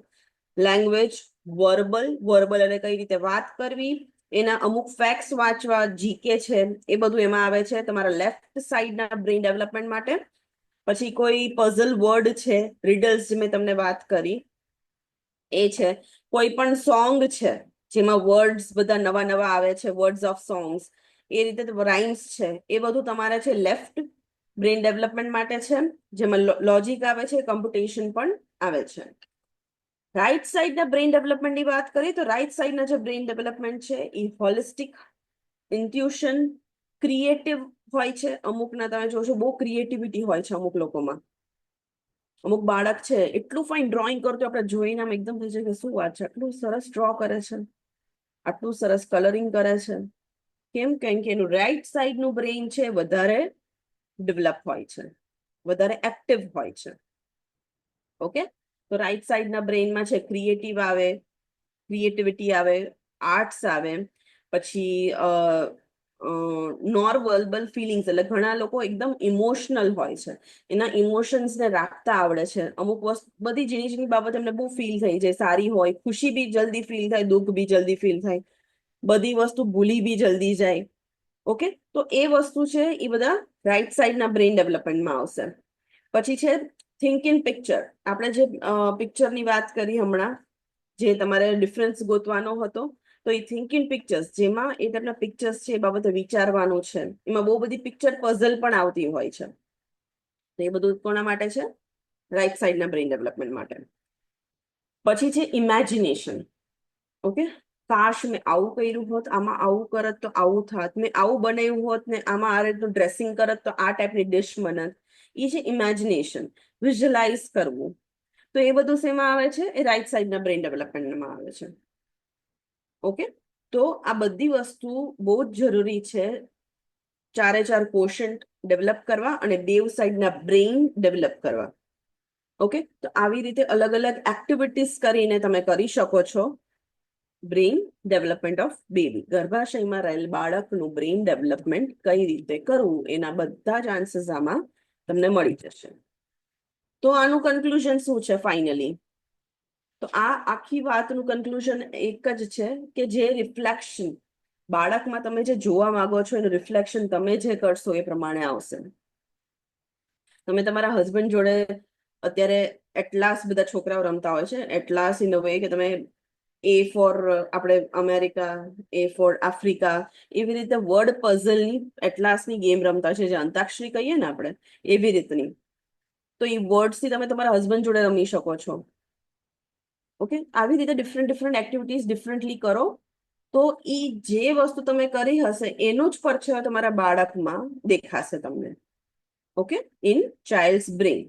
લેંગ્વેજ, વર્બલ એટલે કઈ રીતે વાત કરવી, એના અમુક ફેક્ટ્સ વાંચવા, જીકે છે, એ બધું એમાં આવે છે તમારા લેફ્ટ સાઈડના બ્રેઇન ડેવલપમેન્ટ માટે. પછી કોઈ પઝલ વર્ડ છે, riddles જે મેં તમને વાત કરી એ છે, કોઈ પણ સોંગ છે જેમાં વર્ડ્સ બધા નવા નવા આવે છે, વર્ડ્સ ઓફ સોંગ્સ, એ રીતે રાઇમ્સ છે, એ બધું તમારે છે લેફ્ટ બ્રેઇન ડેવલપમેન્ટ માટે છે, જેમાં લોજિક આવે છે, કમ્પ્યુટેશન પણ આવે છે. રાઈટ સાઈડના બ્રેઇન ડેવલપમેન્ટની વાત કરીએ તો રાઈટ સાઈડના જે બ્રેઇન ડેવલપમેન્ટ છે એ હોલિસ્ટિક, ઇન્ટ્યુશન, ક્રિએટિવ હોય છે. અમુકના તમે જોશો બહુ ક્રિએટિવિટી હોય છે અમુક લોકોમાં. અમુક બાળક છે એટલું ફાઇન ડ્રોઈંગ કરતો આપણે જોઈને આમ એકદમ થઈ જાય કે શું વાત છે, આટલું સરસ ડ્રો કરે છે, આટલું સરસ કલરિંગ કરે છે. કેમ? કેમ કે એનું રાઈટ સાઈડનું બ્રેઇન છે વધારે ડેવલપ હોય છે, વધારે એક્ટિવ હોય છે. ઓકે. તો રાઈટ સાઈડના બ્રેઇનમાં છે ક્રિએટિવ આવે, ક્રિએટિવિટી આવે, આર્ટ્સ આવે, પછી નોર વર્બલ ફિલિંગ્સ એટલે ઘણા લોકો એકદમ ઇમોશનલ હોય છે, એના ઇમોશન્સને રાખતા આવડે છે. અમુક વસ્તુ બધી ઝીણી ઝીણી બાબત એમને બહુ ફીલ થઈ જાય, સારી હોય, ખુશી બી જલ્દી ફીલ થાય, દુઃખ બી જલ્દી ફીલ થાય, બધી વસ્તુ ભૂલી બી જલ્દી જાય. ઓકે. તો એ વસ્તુ છે એ બધા રાઈટ સાઈડના બ્રેઇન ડેવલપમેન્ટમાં આવશે. પછી છે થિંક ઇન પિક્ચર. આપણે જે પિક્ચરની વાત કરી હમણાં, જે તમારે ડિફરન્સ ગોતવાનો હતો, તો એ થિંક ઇન પિક્ચર્સ, જેમાં એ તમને પિક્ચર્સ છે એ બાબતે વિચારવાનું છે. એમાં બહુ બધી પિક્ચર પઝલ પણ આવતી હોય છે. તો એ બધું કોના માટે છે? રાઈટ સાઈડના બ્રેઇન ડેવલપમેન્ટ માટે. પછી છે ઇમેજિનેશન. ઓકે. કાશ મેં આવું કર્યું હોત, આમાં આવું કરત તો આવું થાત, મેં આવું બનાવ્યું હોત ને આમાં આ રીતનું ડ્રેસિંગ કરત તો આ ટાઈપની ડિશ બનત. એ છે ઇમેજિનેશન, વિઝ્યુઅલાઇઝ કરવું. તો એ બધું શેમાં આવે છે? એ રાઈટ સાઈડના બ્રેઇન ડેવલપમેન્ટમાં આવે છે. ઓકે. તો આ બધી વસ્તુ બહુ જ જરૂરી છે, ચારે ચાર કોશન્ટ ડેવલપ કરવા અને બેવ સાઈડના બ્રેઇન ડેવલપ કરવા. ઓકે. તો આવી રીતે અલગ અલગ એક્ટિવિટીઝ કરીને તમે કરી શકો છો બ્રેઇન ડેવલપમેન્ટ ઓફ બેબી. ગર્ભાશયમાં રહેલ બાળકનું બ્રેઇન ડેવલપમેન્ટ કઈ રીતે કરવું એના બધા જ આન્સર્સ આમાં તમને મળી જશે. તો આનું કન્ક્લુઝન શું છે ફાઇનલી? તો આ આખી વાતનું કન્ક્લુઝન એક જ છે કે જે રિફ્લેક્શન બાળકમાં તમે જે જોવા માંગો છો એનું રિફ્લેક્શન તમે જે કરશો એ પ્રમાણે આવશે. તમે તમારા હસબન્ડ જોડે અત્યારે એટલાસ બધા છોકરાઓ રમતા હોય છે, એટલાસ ઇન અ વે કે તમે એ ફોર આપણે અમેરિકા, એ ફોર આફ્રિકા, એવી રીતે વર્ડ પઝલની એટલાસની ગેમ રમતા છે, જે અંતાક્ષરી કહીએ ને આપણે, એવી રીતની. તો એ વર્ડ્સથી તમે તમારા હસબન્ડ જોડે રમી શકો છો. ઓકે. આવી રીતે ડિફરન્ટ ડિફરન્ટ એક્ટિવિટીઝ ડિફરન્ટલી કરો, તો એ જે વસ્તુ તમે કરી હશે એનો જ પરછાયો તમારા બાળકમાં દેખાશે તમને. Okay. In childs brain.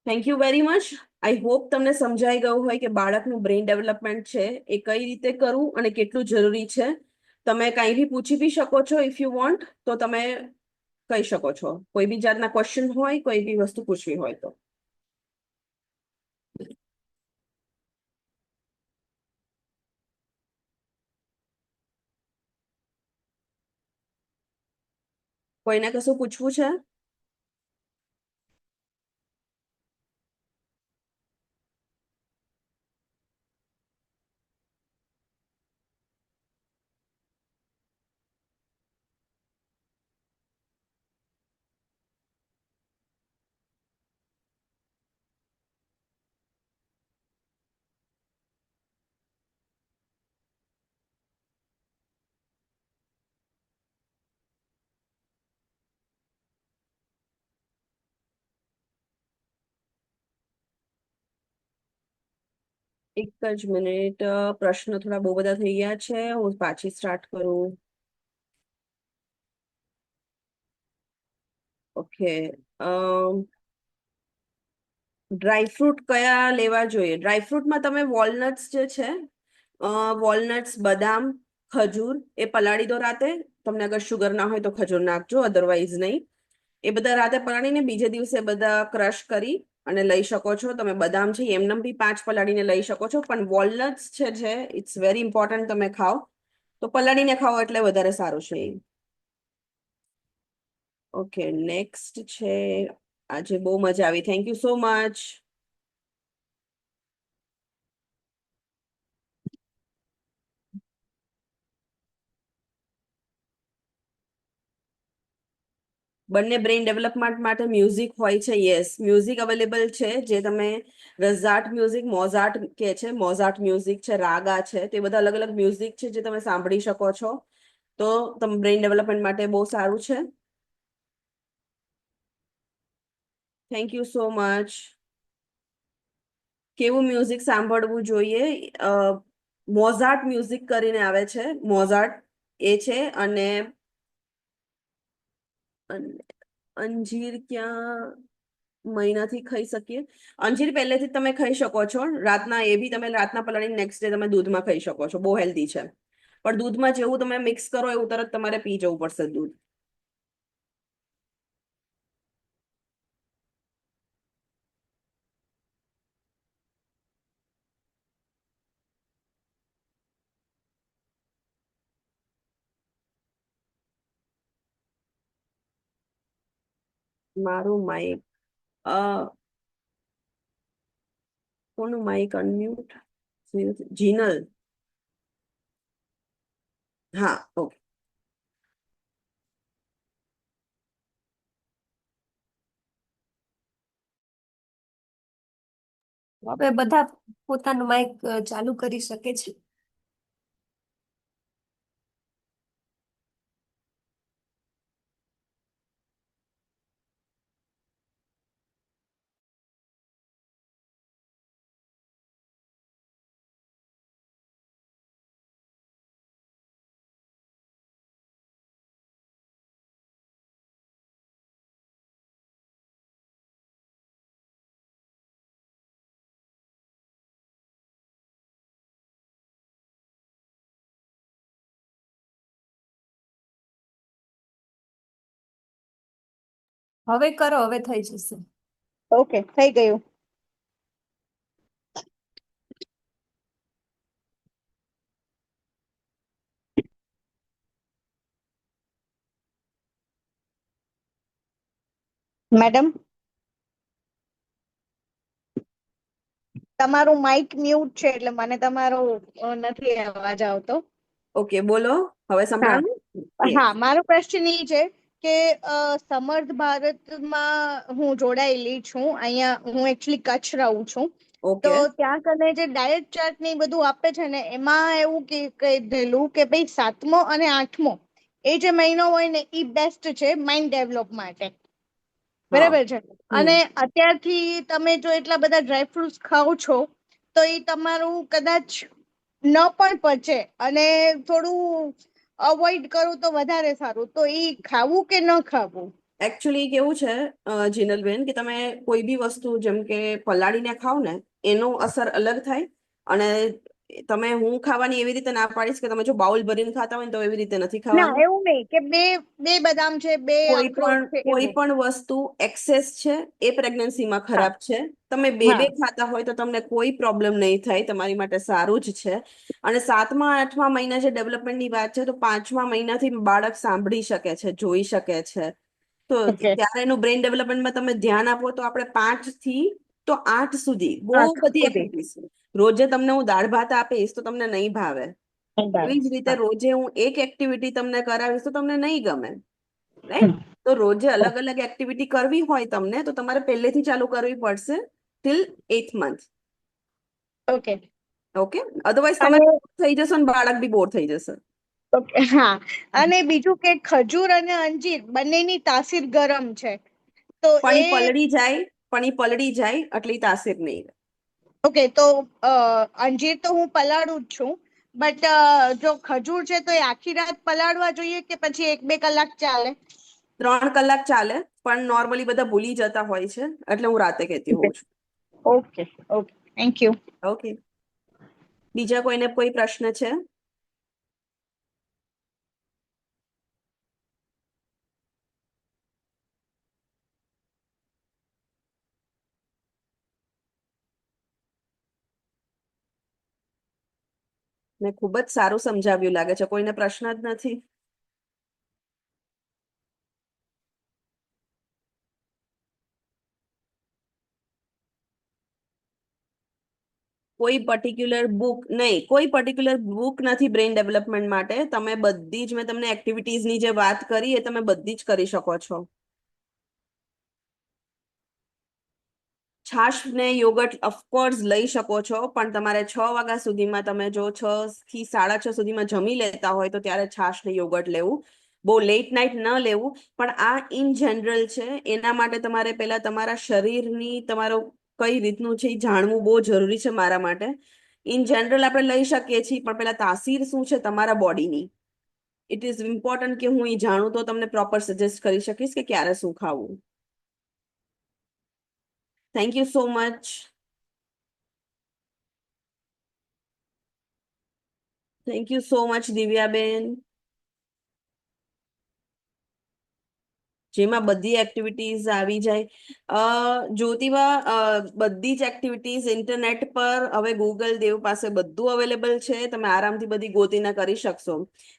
Thank you very much. I hope તમને સમજાઈ ગયું હોય કે બાળકનું બ્રેઇન ડેવલપમેન્ટ છે એ કઈ રીતે કરવું અને કેટલું જરૂરી છે. તમે કંઈ બી પૂછી બી શકો છો, ઇફ યુ વોન્ટ તો તમે કહી શકો છો. કોઈ બી જાતના ક્વેશ્ચન હોય, કોઈ બી વસ્તુ પૂછવી હોય તો. કોઈને કશું પૂછવું છે? એક જ મિનિટ, પ્રશ્ન થોડા બહુ બધા થઈ ગયા છે, હું પાછી સ્ટાર્ટ કરું. ઓકે. ડ્રાયફ્રૂટ કયા લેવા જોઈએ? ડ્રાયફ્રૂટમાં તમે વોલનટ્સ જે છે, વોલનટ્સ, બદામ, ખજૂર, એ પલાળી દો રાતે. તમને અગર શુગર ના હોય તો ખજૂર નાખજો, અધરવાઇઝ નહીં. એ બધા રાતે પલાળીને બીજે દિવસે બધા ક્રશ કરી અને લઈ શકો છો. તમે બદામ છે એમનેમ બી 5 પલાળીને લઈ શકો છો, પણ વોલનટ્સ છે ઇટ્સ વેરી ઇમ્પોર્ટન્ટ તમે ખાઓ. તો પલાળીને ખાઓ એટલે વધારે સારું છે એ. ઓકે, નેક્સ્ટ છે. આજે બહુ મજા આવી, થેન્ક યુ સો મચ. બંને બ્રેઇન ડેવલપમેન્ટ માટે મ્યુઝિક હોય છે. યસ, મ્યુઝિક અવેલેબલ છે, જે તમે રઝાટ મ્યુઝિક, મોઝાર્ટ કે છે, મોઝાર્ટ મ્યુઝિક છે, રાગા છે, તે બધા અલગ અલગ મ્યુઝિક છે જે તમે સાંભળી શકો છો. તો તમે બ્રેઇન ડેવલપમેન્ટ માટે બહુ સારું છે. Thank you so much. કેવું મ્યુઝિક સાંભળવું જોઈએ? મોઝાર્ટ મ્યુઝિક કરીને આવે છે, મોઝાર્ટ એ છે. અને અંજીર ક્યાં મહિનાથી ખાઈ શકીએ? અંજીર પહેલેથી જ તમે ખાઈ શકો છો રાતના, એ બી તમે રાતના પલાળીને નેક્સ્ટ ડે તમે દૂધમાં ખાઈ શકો છો, બહુ હેલ્ધી છે. પણ દૂધમાં જેવું તમે મિક્સ કરો એવું તરત તમારે પી જવું પડશે દૂધ. મારું માઇક, અ કોનું માઇક અનમ્યુટ? જીનલ. હા, ઓકે. હવે બધા પોતાનું માઇક ચાલુ કરી શકે છે. હવે કરો, હવે થઈ જશે. ઓકે, થઈ ગયું. મેડમ, તમારું માઇક મ્યુટ છે એટલે મને તમારો નથી અવાજ આવતો. ઓકે, બોલો. હવે હા સંભળાણું? હા, યસ. મારો ક્વેશ્ચન એ છે કે સમર્થ ભારતમાં હું જોડાયેલી છું. અહીંયા હું એકચ્યુઅલી કચ્છ રહું છું. તો ઓકે. ત્યાં કને જે ડાયટ ચાર્ટ ને ઈ બધું આપે છે ને, એમાં એવું કીધેલું કે ભાઈ 7મો અને 8મો એ જે મહિનો હોય ને એ બેસ્ટ છે માઇન્ડ ડેવલપ માટે. હા. બરાબર છે. અને હમ. અત્યારથી તમે જો એટલા બધા ડ્રાયફ્રુટ્સ ખાઓ છો તો એ તમારું કદાચ ન પણ પચે, અને થોડું અવોઇડ કરું તો વધારે સારું. તો એ ખાવું કે ન ખાવું? એકચ્યુઅલી કેવું છે, જીનલબેન, કે તમે કોઈ બી વસ્તુ જેમ કે પલાળીને ખાવ ને, એનો અસર અલગ થાય. અને તમે હું ખાવાની એવી રીતે ના પાડીશ કે તમે જો બાઉલ ભરીને ખાતા હોય ને તો એવી રીતે નથી ના, ખાવાનું. એવું નહીં કે બે બે બદામ છે, બે અખરોટ છે કોઈ એવું. પણ વસ્તુ એક્સેસ છે એ પ્રેગ્નન્સીમાં હા ખરાબ છે. તમે બે હા. બે ખાતા હોય તો તમને કોઈ પ્રોબ્લેમ નહીં થાય, તમારી માટે સારું જ છે. અને 7મા 8મા મહિના જે ડેવલપમેન્ટની વાત છે, તો 5મા મહિનાથી બાળક સાંભળી શકે છે, જોઈ શકે છે. તો ઓકે. ત્યારે એનું બ્રેઇન ડેવલપમેન્ટમાં તમે ધ્યાન આપો તો આપણે 5 થી 8 સુધી બહુ 8 બધી સુધી. એક્ટિવિટીઝ. રોજે તમને હું દાળ ભાત આપીશ તો તમને નહીં ભાવે. એવી જ રીતે હા. રોજે હું એક એક્ટિવિટી તમને કરાવીશ તો તમને નહીં ગમે. રાઈટ? તો રોજે અલગ અલગ એક્ટિવિટી કરવી હોય તમને, તો તમારે પહેલેથી ચાલુ કરવી પડશે till 8th month. Okay. Okay, otherwise તમે અને થઈ જશો ને બાળક બી બોર થઈ જશે. ઓકે, હા. અને બીજું કે ખજૂર અને અંજીર બંનેની તાસીર ગરમ છે, તો પણ એ ઈ પલળી જાય, પણ ઈ પલળી જાય એટલે ઈ તાસીર નહીં રહે. ઓકે, તો અંજીર તો હું પલાળું જ છું, બટ જો ખજૂર છે તો એ આખી રાત પલાળવા જોઈએ કે પછી 1-2 કલાક ચાલે? 3 કલાક ચાલે, પણ નોર્મલી બધા ભૂલી જતા હોય છે, એટલે હું રાતે કહેતી હોઉં છું. Okay okay, thank you. Okay, બીજા કોઈને કોઈ પ્રશ્ન છે? મેં ખૂબ જ સારું સમજાવ્યું લાગે છે. કોઈને પ્રશ્ન જ નથી? કોઈ પર્ટિક્યુલર બુક નહીં, કોઈ પર્ટિક્યુલર બુક નથી બ્રેઇન ડેવલપમેન્ટ માટે. તમે બધી જ, મેં તમને એક્ટિવિટીઝની જે વાત કરી એ તમે બધી જ કરી શકો છો. છાશ ને યોગર્ટ ઓફકોર્સ લઈ શકો છો, પણ તમારે 6 વાગ્યા સુધીમાં, તમે જો 6 થી 6:30 સુધીમાં જમી લેતા હોય તો ત્યારે છાશ ને યોગર્ટ લેવું. બહુ લેટ નાઇટ ન લેવું. પણ આ ઇન જનરલ છે. એના માટે તમારે પહેલા તમારા શરીરની, તમારો કઈ રીતનું છે એ જાણવું બહુ જરૂરી છે મારા માટે. ઇન જનરલ આપણે લઈ શકીએ છીએ, પણ પહેલા તાસીર શું છે તમારા બોડીની, ઇટ ઇઝ ઇમ્પોર્ટન્ટ કે હું એ જાણું તો તમને પ્રોપર સજેસ્ટ કરી શકીશ કે ક્યારે શું ખાવું. Thank you so much. Thank you so much દિવ્યાબેન. જેમાં બધી એક્ટિવિટીઝ આવી જાય. જ્યોતિબા, બધી જ એક્ટિવિટીઝ ઇન્ટરનેટ પર હવે ગૂગલ દેવ પાસે બધું અવેલેબલ છે. તમે આરામથી બધી ગોતીને કરી શકશો.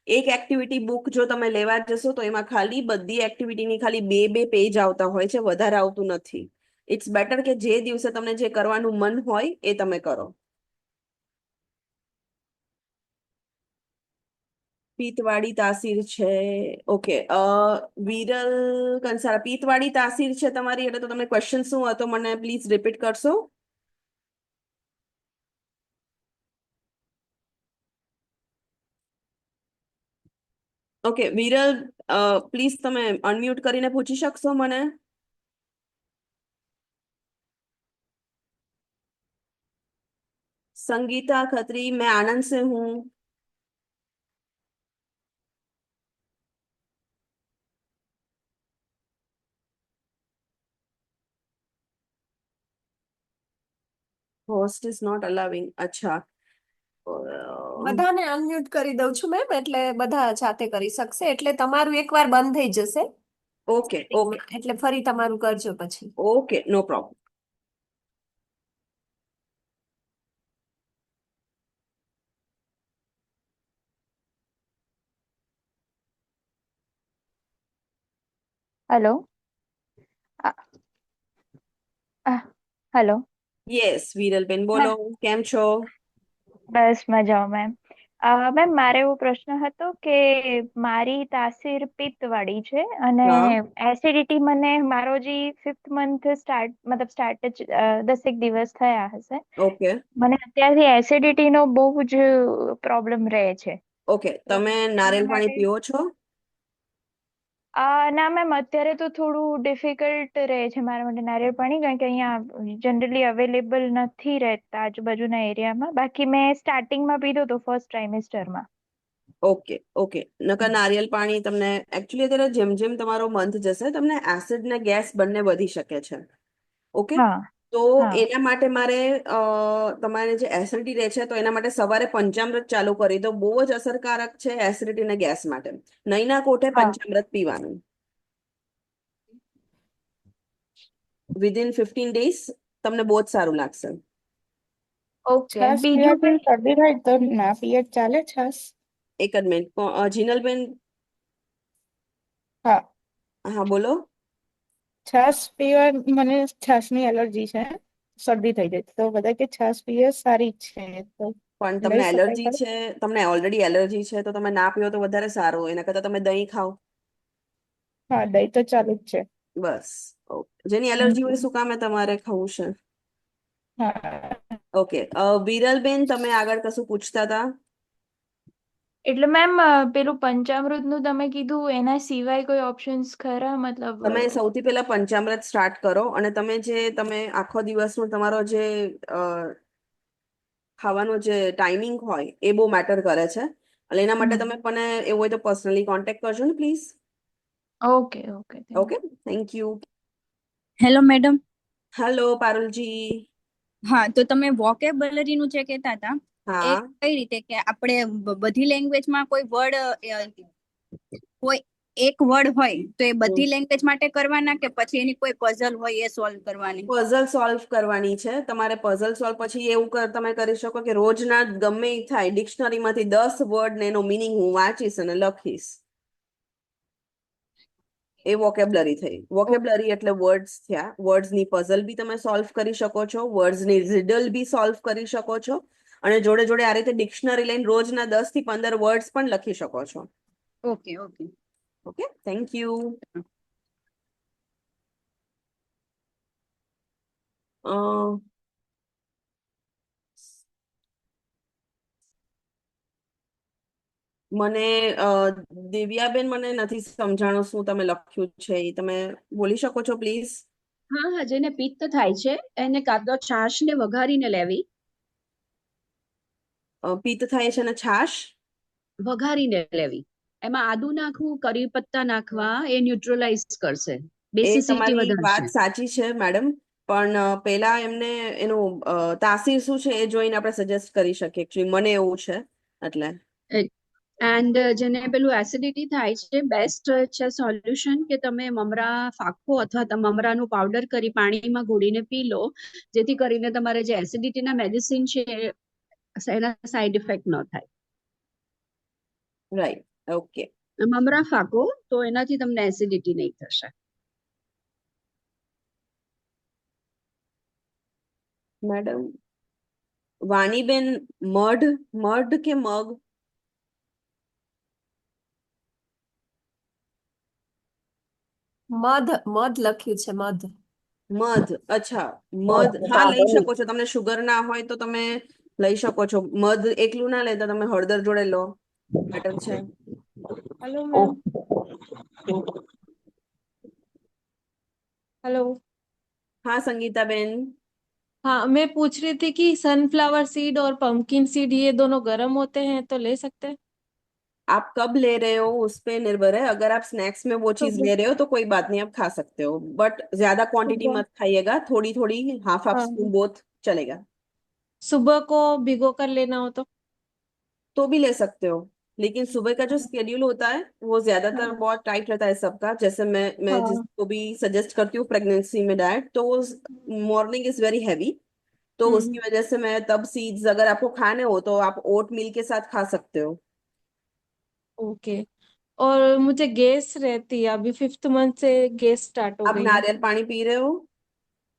એક એક્ટિવિટી બુક જો તમે લેવા જશો તો એમાં ખાલી બધી એક્ટિવિટીની ખાલી 2-2 પેજ આવતા હોય છે, વધારે આવતું નથી. ઇટ્સ બેટર કે જે દિવસે તમને જે કરવાનું મન હોય એ તમે કરો. પીતવાળી તાસીર છે. ઓકે, વિરલ કંસારા, પીતવાળી તાસીર છે તમારી, એટલે તો તમને ક્વેશ્ચન શું હતો મને પ્લીઝ રિપીટ કરશો? ઓકે વિરલ, પ્લીઝ તમે અનમ્યુટ કરીને પૂછી શકશો મને? संगीता खत्री, मैं आनंद से हूँ. Host is not allowing. अच्छा. બધાને અનમ્યુટ કરી દઉં છું મેમ, એટલે બધા જાતે કરી શકશે. એટલે તમારું એકવાર બંધ થઈ જશે ઓકે ઓકે સ્ટાર્ટિંગમાં, એટલે ફરી તમારું કરજો પછી. ઓકે, નો પ્રોબ્લેમ. हेलो। हेलो। યસ વિરલબેન, બોલો કેમ છો? બસ મજામાં મેમ. મેમ મારે એવો પ્રશ્ન હતો કે મારી તાસીર પિત્ત વાળી છે અને હા. એસિડિટી મને મારો જે 5th મંથ સ્ટાર્ટ મતલબ સ્ટાર્ટ જ 10 દિવસ થયા હશે. ઓકે મને અત્યારથી એસિડિટી નો બહુ જ પ્રોબ્લેમ રહે છે. ઓકે, તો તમે એના નારિયેળ પાણી માટે પીવો છો? ના મેમ, અત્યારે તો થોડું ડિફિકલ્ટ રહે છે મારા માટે નારિયેળ પાણી, કારણ કે અહીંયા જનરલી અવેલેબલ નથી રહેતા આજુબાજુના એરિયામાં. બાકી મેં સ્ટાર્ટિંગમાં પીધો તો ફર્સ્ટ ટ્રાઇમેસ્ટરમાં. ઓકે ઓકે, નકર નારિયેળ પાણી તમને એકચ્યુઅલી અત્યારે જેમ જેમ તમારો મંથ જશે તમને એસિડ ને ગેસ બંને વધી શકે છે. ઓકે, હા. તો હા. એના માટે મારે તમારે જે એસિડિટી રહે છે તો એના માટે સવારે પંચામૃત ચાલુ કરી દો. બહુ જ અસરકારક છે એસિડિટી અને ગેસ માટે. નહીંના કોઠે હા. પંચામૃત પીવાનું. વિધિન 15 days તમને બહુ જ સારું લાગશે. ઓકે, છાસ બીજું પીવાથી કઈ? શરદી થાય તો ના પીએ તો ચાલે છાસ? એક જ મિનિટ, જીનલબેન. હા, હા બોલો. છાસ પીવા મને છાસની એલર્જી છે, શરદી થઈ જાય તો બધા કે છાસ પીએ સારી છે, તો પણ લઈ તમને શકાય એલર્જી ખરું? છે, તમને ઓલરેડી એલર્જી છે તો તમે ના પીવો તો વધારે સારું. એના કરતા તમે દહીં ખાઓ. હા, દહીં તો ચાલુ જ છે. બસ. ઓકે, જેની એલર્જી હોય હમ. શું કામે તમારે ખાવું છે? હા. ઓકે, વિરલબેન તમે આગળ કશું પૂછતા હતા? એટલે મેમ પેલું પંચામૃત નું તમે કીધું, એના સિવાય કોઈ ઓપ્શન્સ ખરા? મતલબ તમે સૌથી પહેલા પંચામૃત સ્ટાર્ટ કરો અને તમે આખો દિવસનો તમારો જે ખાવાનો જે ટાઈમિંગ હોય એ બહુ મેટર કરે છે, એટલે એના માટે તમે મને એવું હોય તો પર્સનલી કોન્ટેક્ટ કરજો ને please. Okay okay okay, thank you. Hello madam. Hello Parulji. હા, તો તમે વોકેબલરીનું જે કહેતા હતા એ હા, કઈ રીતે કે આપણે બધી લેંગ્વેજમાં કોઈ વર્ડ કોઈ એક વર્ડ હોય તો એ બધી લેંગ્વેજ માટે કરવાના કે પછી એની કોઈ પઝલ હોય એ સોલ્વ કરવાની? પઝલ સોલ્વ કરવાની છે તમારે. પઝલ સોલ્વ પછી એવું તમે કરી શકો કે રોજના ગમે ઈ થાય ડિક્શનરીમાંથી 10 વર્ડ ને એનો મિનિંગ હું વાંચીશ અને લખીશ. એ વોકેબ્લરી થઈ. વોકેબ્લરી એટલે વર્ડ્સ થયા. વર્ડ્સની પઝલ બી તમે સોલ્વ કરી શકો છો, વર્ડ્સની રિડલ બી સોલ્વ કરી શકો છો, અને જોડે જોડે આ રીતે ડિક્શનરી લઈને રોજના 10 થી 15 વર્ડ્સ પણ લખી શકો છો. Okay okay. Okay, thank you. મને દિવ્યાબેન, મને નથી સમજાણું શું તમે લખ્યું છે એ તમે બોલી શકો છો પ્લીઝ? હા હા, જેને પિત્ત થાય છે એને કાં તો છાશ ને વઘારીને લેવી. પિત્ત થાય છે અને છાશ વઘારીને લેવી, એમાં આદુ નાખવું, કરી પત્તા નાખવા, એ ન્યુટ્રલાઇઝ કરશે, એ બેસિસિટી તમારી વાત વધારશે. સાચી છે મેડમ, પણ પેલા એમને એનું તાસીર શું છે એ જોઈને આપણે સજેસ્ટ કરી શકીએ. એકચ્યુઅલી મને એવું છે એટલે. એન્ડ જેને પેલું એસિડિટી થાય છે, બેસ્ટ છે સોલ્યુશન કે તમે મમરા ફાખો અથવા મમરાનું પાવડર કરી પાણીમાં ઘોળીને પી લો, જેથી કરીને તમારે જે એસિડિટીના મેડિસિન છે એના સાઈડ ઇફેક્ટ ન થાય. Right, okay. મમરા ફાકો તો એનાથી તમને એસિડિટી નહીં થશે. મેડમ વાણીબેન, મઢ મઢ કે મગ? મધ લખ્યું છે, મધ. મધ, અચ્છા મધ. હા, લઈ શકો છો. તમને શુગર ના હોય તો તમે લઈ શકો છો. મધ એકલું ના લેતા, તમે હળદર જોડે લો, બેટર છે. Hello ma'am. हेलो। हाँ संगीता बेन। हाँ, मैं पूछ रही थी कि सनफ्लावर सीड और पंपकिन सीड ये दोनों गर्म होते हैं तो ले सकते हैं? आप कब ले रहे हो उस पे निर्भर है। अगर आप स्नैक्स में वो चीज सुबह। ले रहे हो तो कोई बात नहीं, आप खा सकते हो, बट ज्यादा क्वांटिटी सुबह। मत खाइएगा, थोड़ी थोड़ी, हाफ हाफ हाँ, स्पून बोथ चलेगा। सुबह को भिगो कर लेना हो तो भी ले सकते हो, लेकिन सुबह का जो स्केड्यूल होता है वो ज्यादातर हाँ। बहुत टाइट रहता है सबका। जैसे मैं हाँ। जिसको भी सजेस्ट करती हूँ प्रेगनेंसी में डाइट, तो वो मॉर्निंग इज वेरी हैवी, तो उसकी हम्म। वजह से मैं तब सीड्स अगर आपको खाने हो तो आप ओट मील के साथ खा सकते हो। ओके। और मुझे गैस रहती है, अभी 5th मंथ से गैस स्टार्ट हो आप गई है। नारियल पानी पी रहे हो?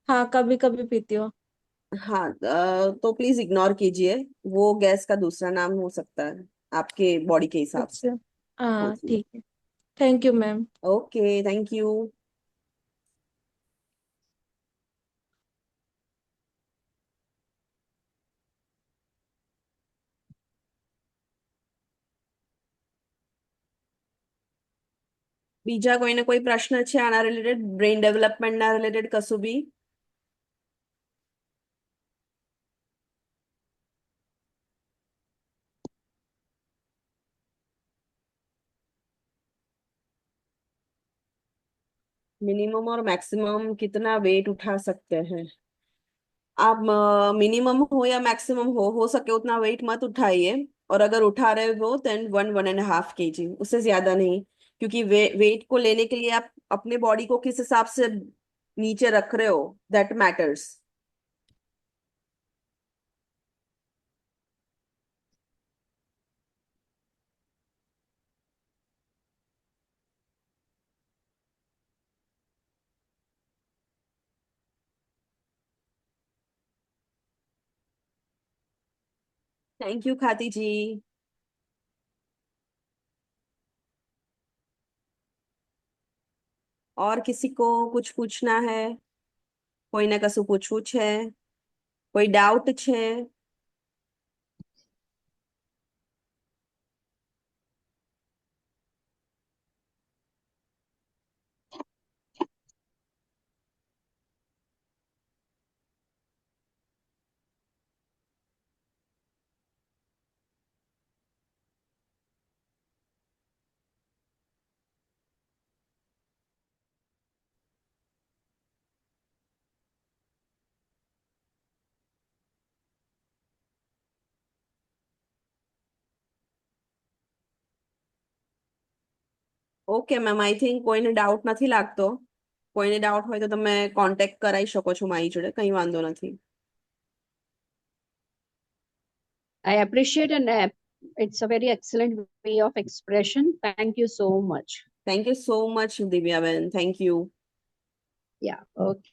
हाँ, कभी कभी पीती हूँ। हाँ, तो प्लीज इग्नोर कीजिए, वो गैस का दूसरा नाम हो सकता है आपके बॉडी के हिसाब से। अच्छा। हाँ हाँ, जी। ठीक है। Thank you ma'am. Okay, thank you. બીજા કોઈને કોઈ પ્રશ્ન છે આના રિલેટેડ, બ્રેઇન ડેવલપમેન્ટ ના રિલેટેડ કશું બી? मिनिमम और मैक्सिमम कितना वेट उठा सकते हैं आप? मिनिमम हो या मैक्सिमम हो सके उतना वेट मत उठाइए, और अगर उठा रहे हो देन 1-1.5 kg, उससे ज्यादा नहीं, क्योंकि वेट को लेने के लिए आप अपने बॉडी को किस हिसाब से नीचे रख रहे हो, दैट मैटर्स। थैंक यू खाती जी। और किसी को कुछ पूछना है? કોઈને કશું પૂછવું છે? કોઈ ડાઉટ છે? ઓકે મેમ, આઈ થિંક કોઈને ડાઉટ નથી લાગતો. કોઈને ડાઉટ હોય તો તમે કોન્ટેક્ટ કરાવી શકો છો મારી જોડે, કંઈ વાંધો નથી. I appreciate and it's a very excellent way of expression. Thank you so much. Thank you so much Divyaben, thank you. Yeah. Okay.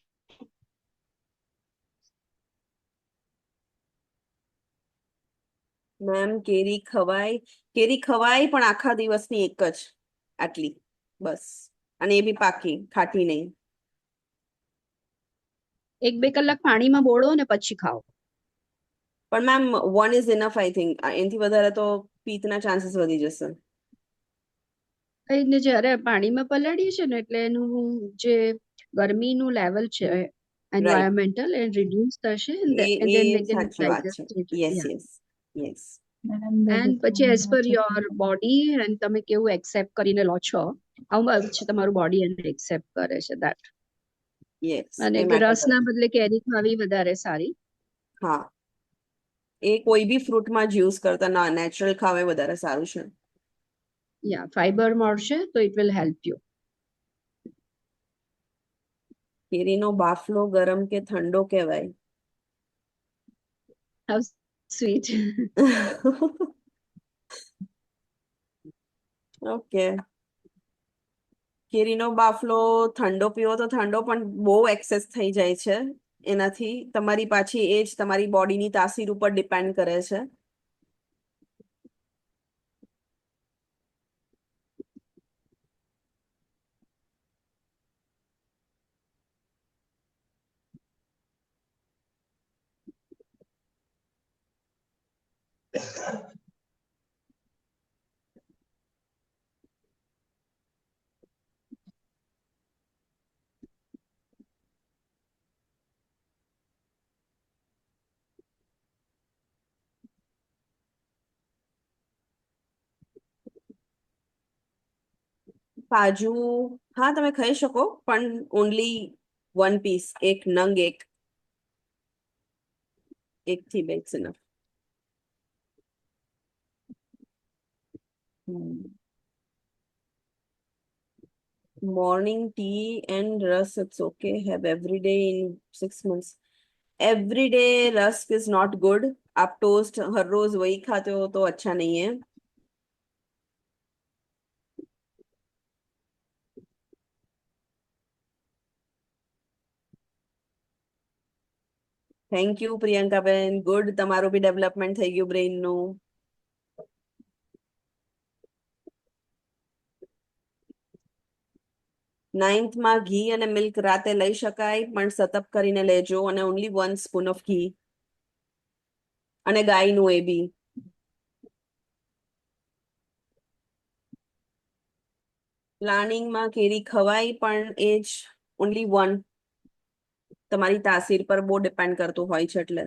Ma'am કેરી ખવાય પણ આખા દિવસની એક જ, આટલી બસ. અને એ બી પાકી, ખાટી નહીં. 1-2 કલાક પાણીમાં બોળો ને પછી ખાઓ. પણ ma'am 1 is enough I think. એનાથી વધારે તો પિત્તના ચાન્સીસ વધી જશે. એટલે જ્યારે પાણીમાં પલાળીએ છીએ ને એટલે એનું જે ગરમીનું લેવલ છે એન્વાયરમેન્ટલ એ રિડ્યુસ થશે and A then they can સાચી વાત છે. digest it. Yes Yeah. Yes yes. And પછી as per your body and તમે કેવું એક્સેપ્ટ કરીને લો છો, how much તમારું બોડી એને એક્સેપ્ટ કરે છે that. યસ અને એ કે matter રસના કરે. બદલે કેરી ખાવી વધારે સારી. હા, એ કોઈ બી ફ્રૂટમાં જ્યુસ કરતા ના નેચરલ ખાવે વધારે સારું છે. Yeah, fiber મળશે તો it will help you. કેરીનો બાફલો ગરમ કે ઠંડો કહેવાય? How sweet. ઓકે. કેરીનો બાફલો ઠંડો પીવો તો ઠંડો, પણ બહુ એક્સેસ થઈ જાય છે એનાથી. તમારી પાછી એ જ તમારી બોડીની તાસીર ઉપર ડિપેન્ડ કરે છે. કાજુ હા તમે ખાઈ શકો, પણ ઓનલી 1 પીસ, એક નંગ, એકથી બે enough. Morning tea and rusk, it's okay. Have every day in 6 months. Every day rusk is not good. आप टोस्ट हर रोज वही खाते हो तो अच्छा नहीं है. Thank you Priyankaben. ગુડ, તમારું બી ડેવલપમેન્ટ થઈ ગયું બ્રેઇનનું. નાઇન્થમાં ઘી અને મિલ્ક રાતે લઈ શકાય, પણ સતપ કરીને લેજો, અને ઓનલી 1 સ્પૂન ઓફ ઘી, અને ગાયનું એ બી. પ્લાનિંગમાં કેરી ખવાય, પણ એ જ ઓનલી 1. તમારી તાસીર પર બહુ ડિપેન્ડ કરતું હોય છે એટલે.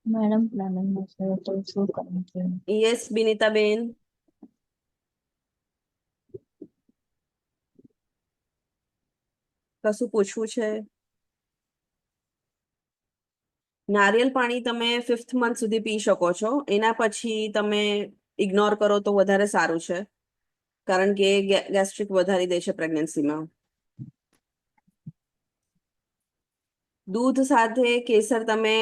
મેડમ પ્લાનિંગમાં છે તો શું કરવું જોઈએ? યસ બિનિતાબેન. કશું પૂછવું છે? નારિયેલ પાણી તમે 5th મંથ સુધી પી શકો છો. એના પછી તમે ઇગ્નોર કરો તો વધારે સારું છે, કારણ કે ગેસ્ટ્રિક વધારી દે છે પ્રેગ્નન્સીમાં. દૂધ સાથે કેસર તમે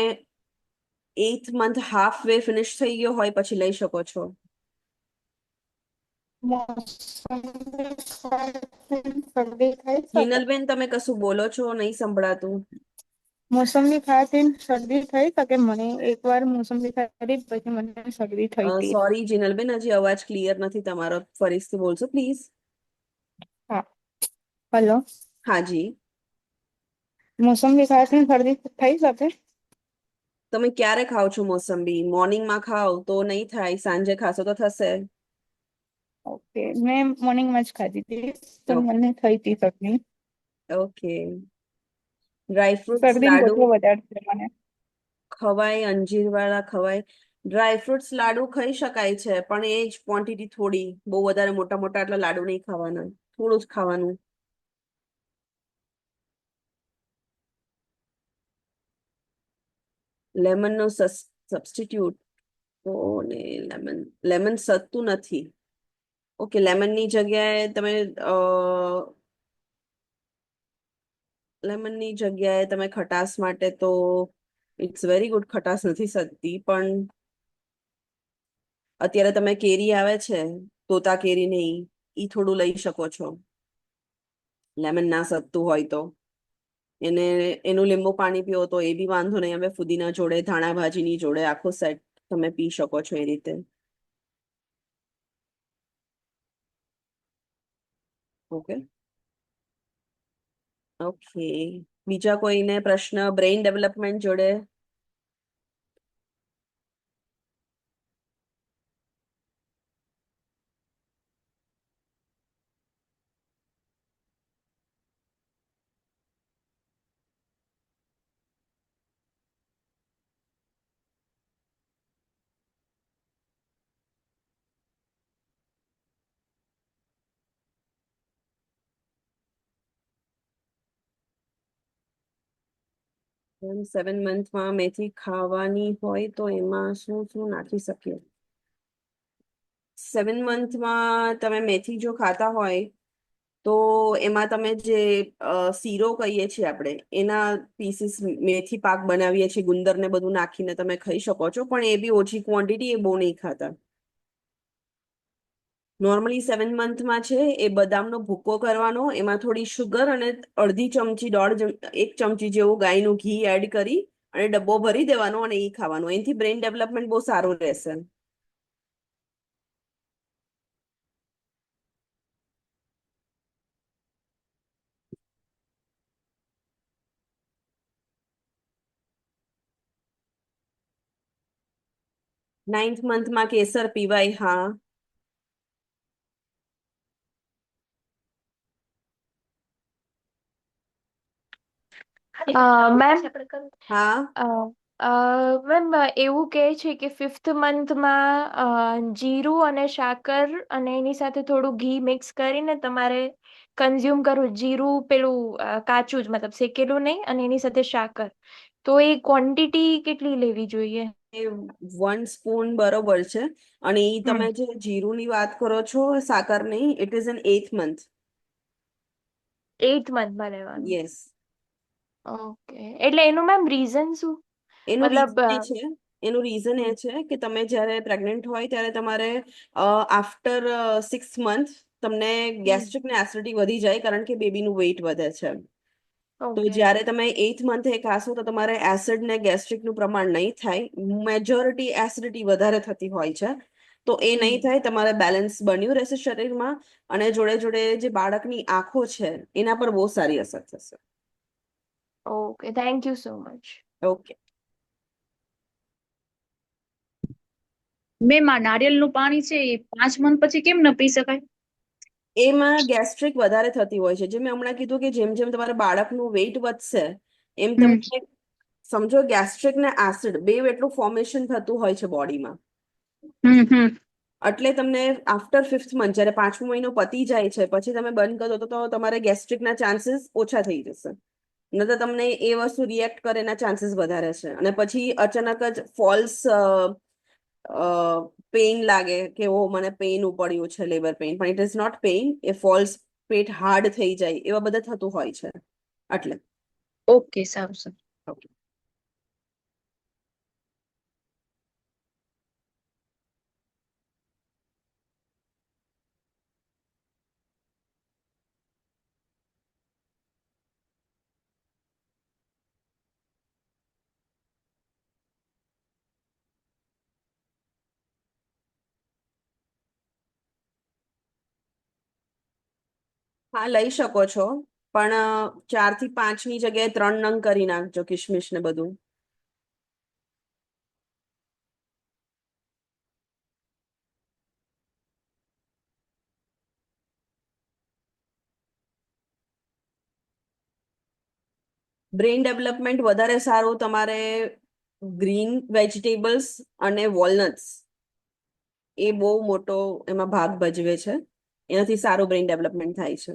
8th month half way finish થઈ ગયો હોય પછી લઈ શકો છો. શરદી થઈ શકે? હિનલબેન તમે કશું બોલો છો, નહીં સંભળાતું. મોસંબી ખાવાથી શરદી થઈ શકે? મને એકવાર મોસંબી ખાધી પછી મને શરદી થઈ હતી. સોરી જીનલબેન, હજી અવાજ ક્લિયર નથી તમારો. ફરીથી બોલશો પ્લીઝ? હા, હલો. હાજી. મોસંબી ખાવાથી શરદી થઈ શકે? તમે ક્યારે ખાઓ છો મોસંબી? મોર્નિંગમાં ખાઓ તો નહીં થાય, સાંજે ખાશો તો થશે. ઓકે, મેં મોર્નિંગમાં જ ખાધી હતી તો ઓકે. મને થઈ હતી શરદી. ઓકે. ડ્રાયફ્રુટ્સ શરદીનો લાડુ ગોઠવો વધારે છે મને. ખવાય, અંજીર વાળા ખવાય. ડ્રાયફ્રુટ્સ લાડુ ખાઈ શકાય છે, પણ એ જ ક્વોન્ટિટી થોડી, બહુ વધારે મોટા મોટા આટલા લાડુ નહીં ખાવાના, થોડું જ ખાવાનું. લેમન નો સબસ્ટિટ્યુટ તો ને લેમન સત્તું નથી. ઓકે, લેમનની જગ્યાએ તમે લેમનની જગ્યાએ તમે ખટાશ માટે તો ઇટ્સ વેરી ગુડ, ખટાશ નથી સકતી, પણ અત્યારે તમે કેરી આવે છે, તોતા કેરી નહીં, ઈ થોડું લઈ શકો છો. લેમન ના સકતું હોય તો એને એનું લીંબુ પાણી પીવો તો એ બી વાંધો નહીં. હવે ફુદીના જોડે, ધાણા ભાજીની જોડે આખો સેટ તમે પી શકો છો એ રીતે. ઓકે ઓકે, બીજા કોઈને પ્રશ્ન બ્રેઇન ડેવલપમેન્ટ જોડે? મેમ 7 મંથમાં મેથી ખાવાની હોય તો એમાં શું શું નાખી શકીએ? 7 મંથમાં તમે મેથી જો ખાતા હોય તો એમાં તમે જે શીરો કહીએ છીએ આપણે, એના પીસીસ, મેથી પાક બનાવીએ છીએ ગુંદર ને બધું નાખીને તમે ખાઈ શકો છો, પણ એ બી ઓછી ક્વોન્ટિટી, એ બહુ નહીં ખાતા. નોર્મલી 7 મંથમાં છે એ બદામનો ભૂકો કરવાનો, એમાં થોડી શુગર અને અડધી ચમચી, 1 ચમચી જેવું ગાયનું ઘી એડ કરી અને ડબ્બો ભરી દેવાનો અને એ ખાવાનો. એનાથી બ્રેઇન ડેવલપમેન્ટ બહુ સારું રહેશે. નાઇન્થ મંથમાં કેસર પીવાય, હા. મેમ હા, મેમ એવું કહે છે કે 5th મંથમાં જીરું અને સાકર અને એની સાથે થોડું ઘી મિક્સ કરીને તમારે કન્ઝ્યુમ કરવું. જીરું પેલું કાચું જ, મતલબ શેકેલું નહીં, અને એની સાથે સાકર. તો એ ક્વોન્ટિટી કેટલી લેવી જોઈએ? એ 1 સ્પૂન બરોબર છે. અને ઈ તમે જે જીરુંની વાત કરો છો, સાકર નહીં, it is an 8th month. 8th મંથમાં લેવાનું? યસ. ઓકે, એટલે એનું મેમ રીઝન શું? એનું મતલબ રીઝન એ છે એનું રીઝન એ છે કે તમે જ્યારે પ્રેગ્નન્ટ હોય ત્યારે તમારે આફ્ટર 6 મંથ તમને ગેસ્ટ્રિક ને એસિડિટી વધી જાય, કારણ કે બેબીનું વેઇટ વધે છે. તો ઓકે. જ્યારે તમે 8th મંથે ખાશો તો તમારે એસિડ ને ગેસ્ટ્રિકનું પ્રમાણ નહીં થાય. મેજોરિટી એસિડિટી વધારે થતી હોય છે, તો એ નહીં થાય. તમારે બેલેન્સ બન્યું રહેશે શરીરમાં, અને જોડે જોડે જે બાળકની આંખો છે એના પર બહુ સારી અસર થશે. Okay, thank you so much. Okay. મેં નારિયેળનું પાણી છે એ 5 મંથ પછી કેમ ન પી શકાય? એમાં ગેસ્ટ્રિક વધારે થતી હોય છે. જે મેં હમણાં કીધું કે જેમ જેમ તમારા બાળકનું વેઇટ વધશે એમ હમ તમને સમજો ગેસ્ટ્રિક ને એસિડ બે એટલું ફોર્મેશન થતું હોય છે બોડીમાં. હમ. એટલે તમને આફ્ટર 5th મંથ, જ્યારે 5મો મહિનો પતી જાય છે પછી તમે બંધ કરો તો તમારે ગેસ્ટ્રિકના ચાન્સીસ ઓછા થઈ જશે. ન તો તમને એ વસ્તુ રિએક્ટ કરે એના ચાન્સીસ વધારે છે, અને પછી અચાનક જ ફોલ્સ પેઇન લાગે કે ઓ મને પેઇન ઉપડ્યું છે, લેબર પેઇન, પણ ઇટ ઇઝ નોટ પેઇન. એ ફોલ્સ પેટ હાર્ડ થઈ જાય, એવા બધા થતું હોય છે એટલે. ઓકે, સારું સારું. ઓકે. હા, લઈ શકો છો, પણ 4 થી 5ની જગ્યાએ 3 નંગ કરી નાખજો, કિશમિશ ને બધું. બ્રેઇન ડેવલપમેન્ટ વધારે સારું તમારે ગ્રીન વેજીટેબલ્સ અને વોલનટ્સ, એ બહુ મોટો એમાં ભાગ ભજવે છે. એનાથી સારું બ્રેઇન ડેવલપમેન્ટ થાય છે.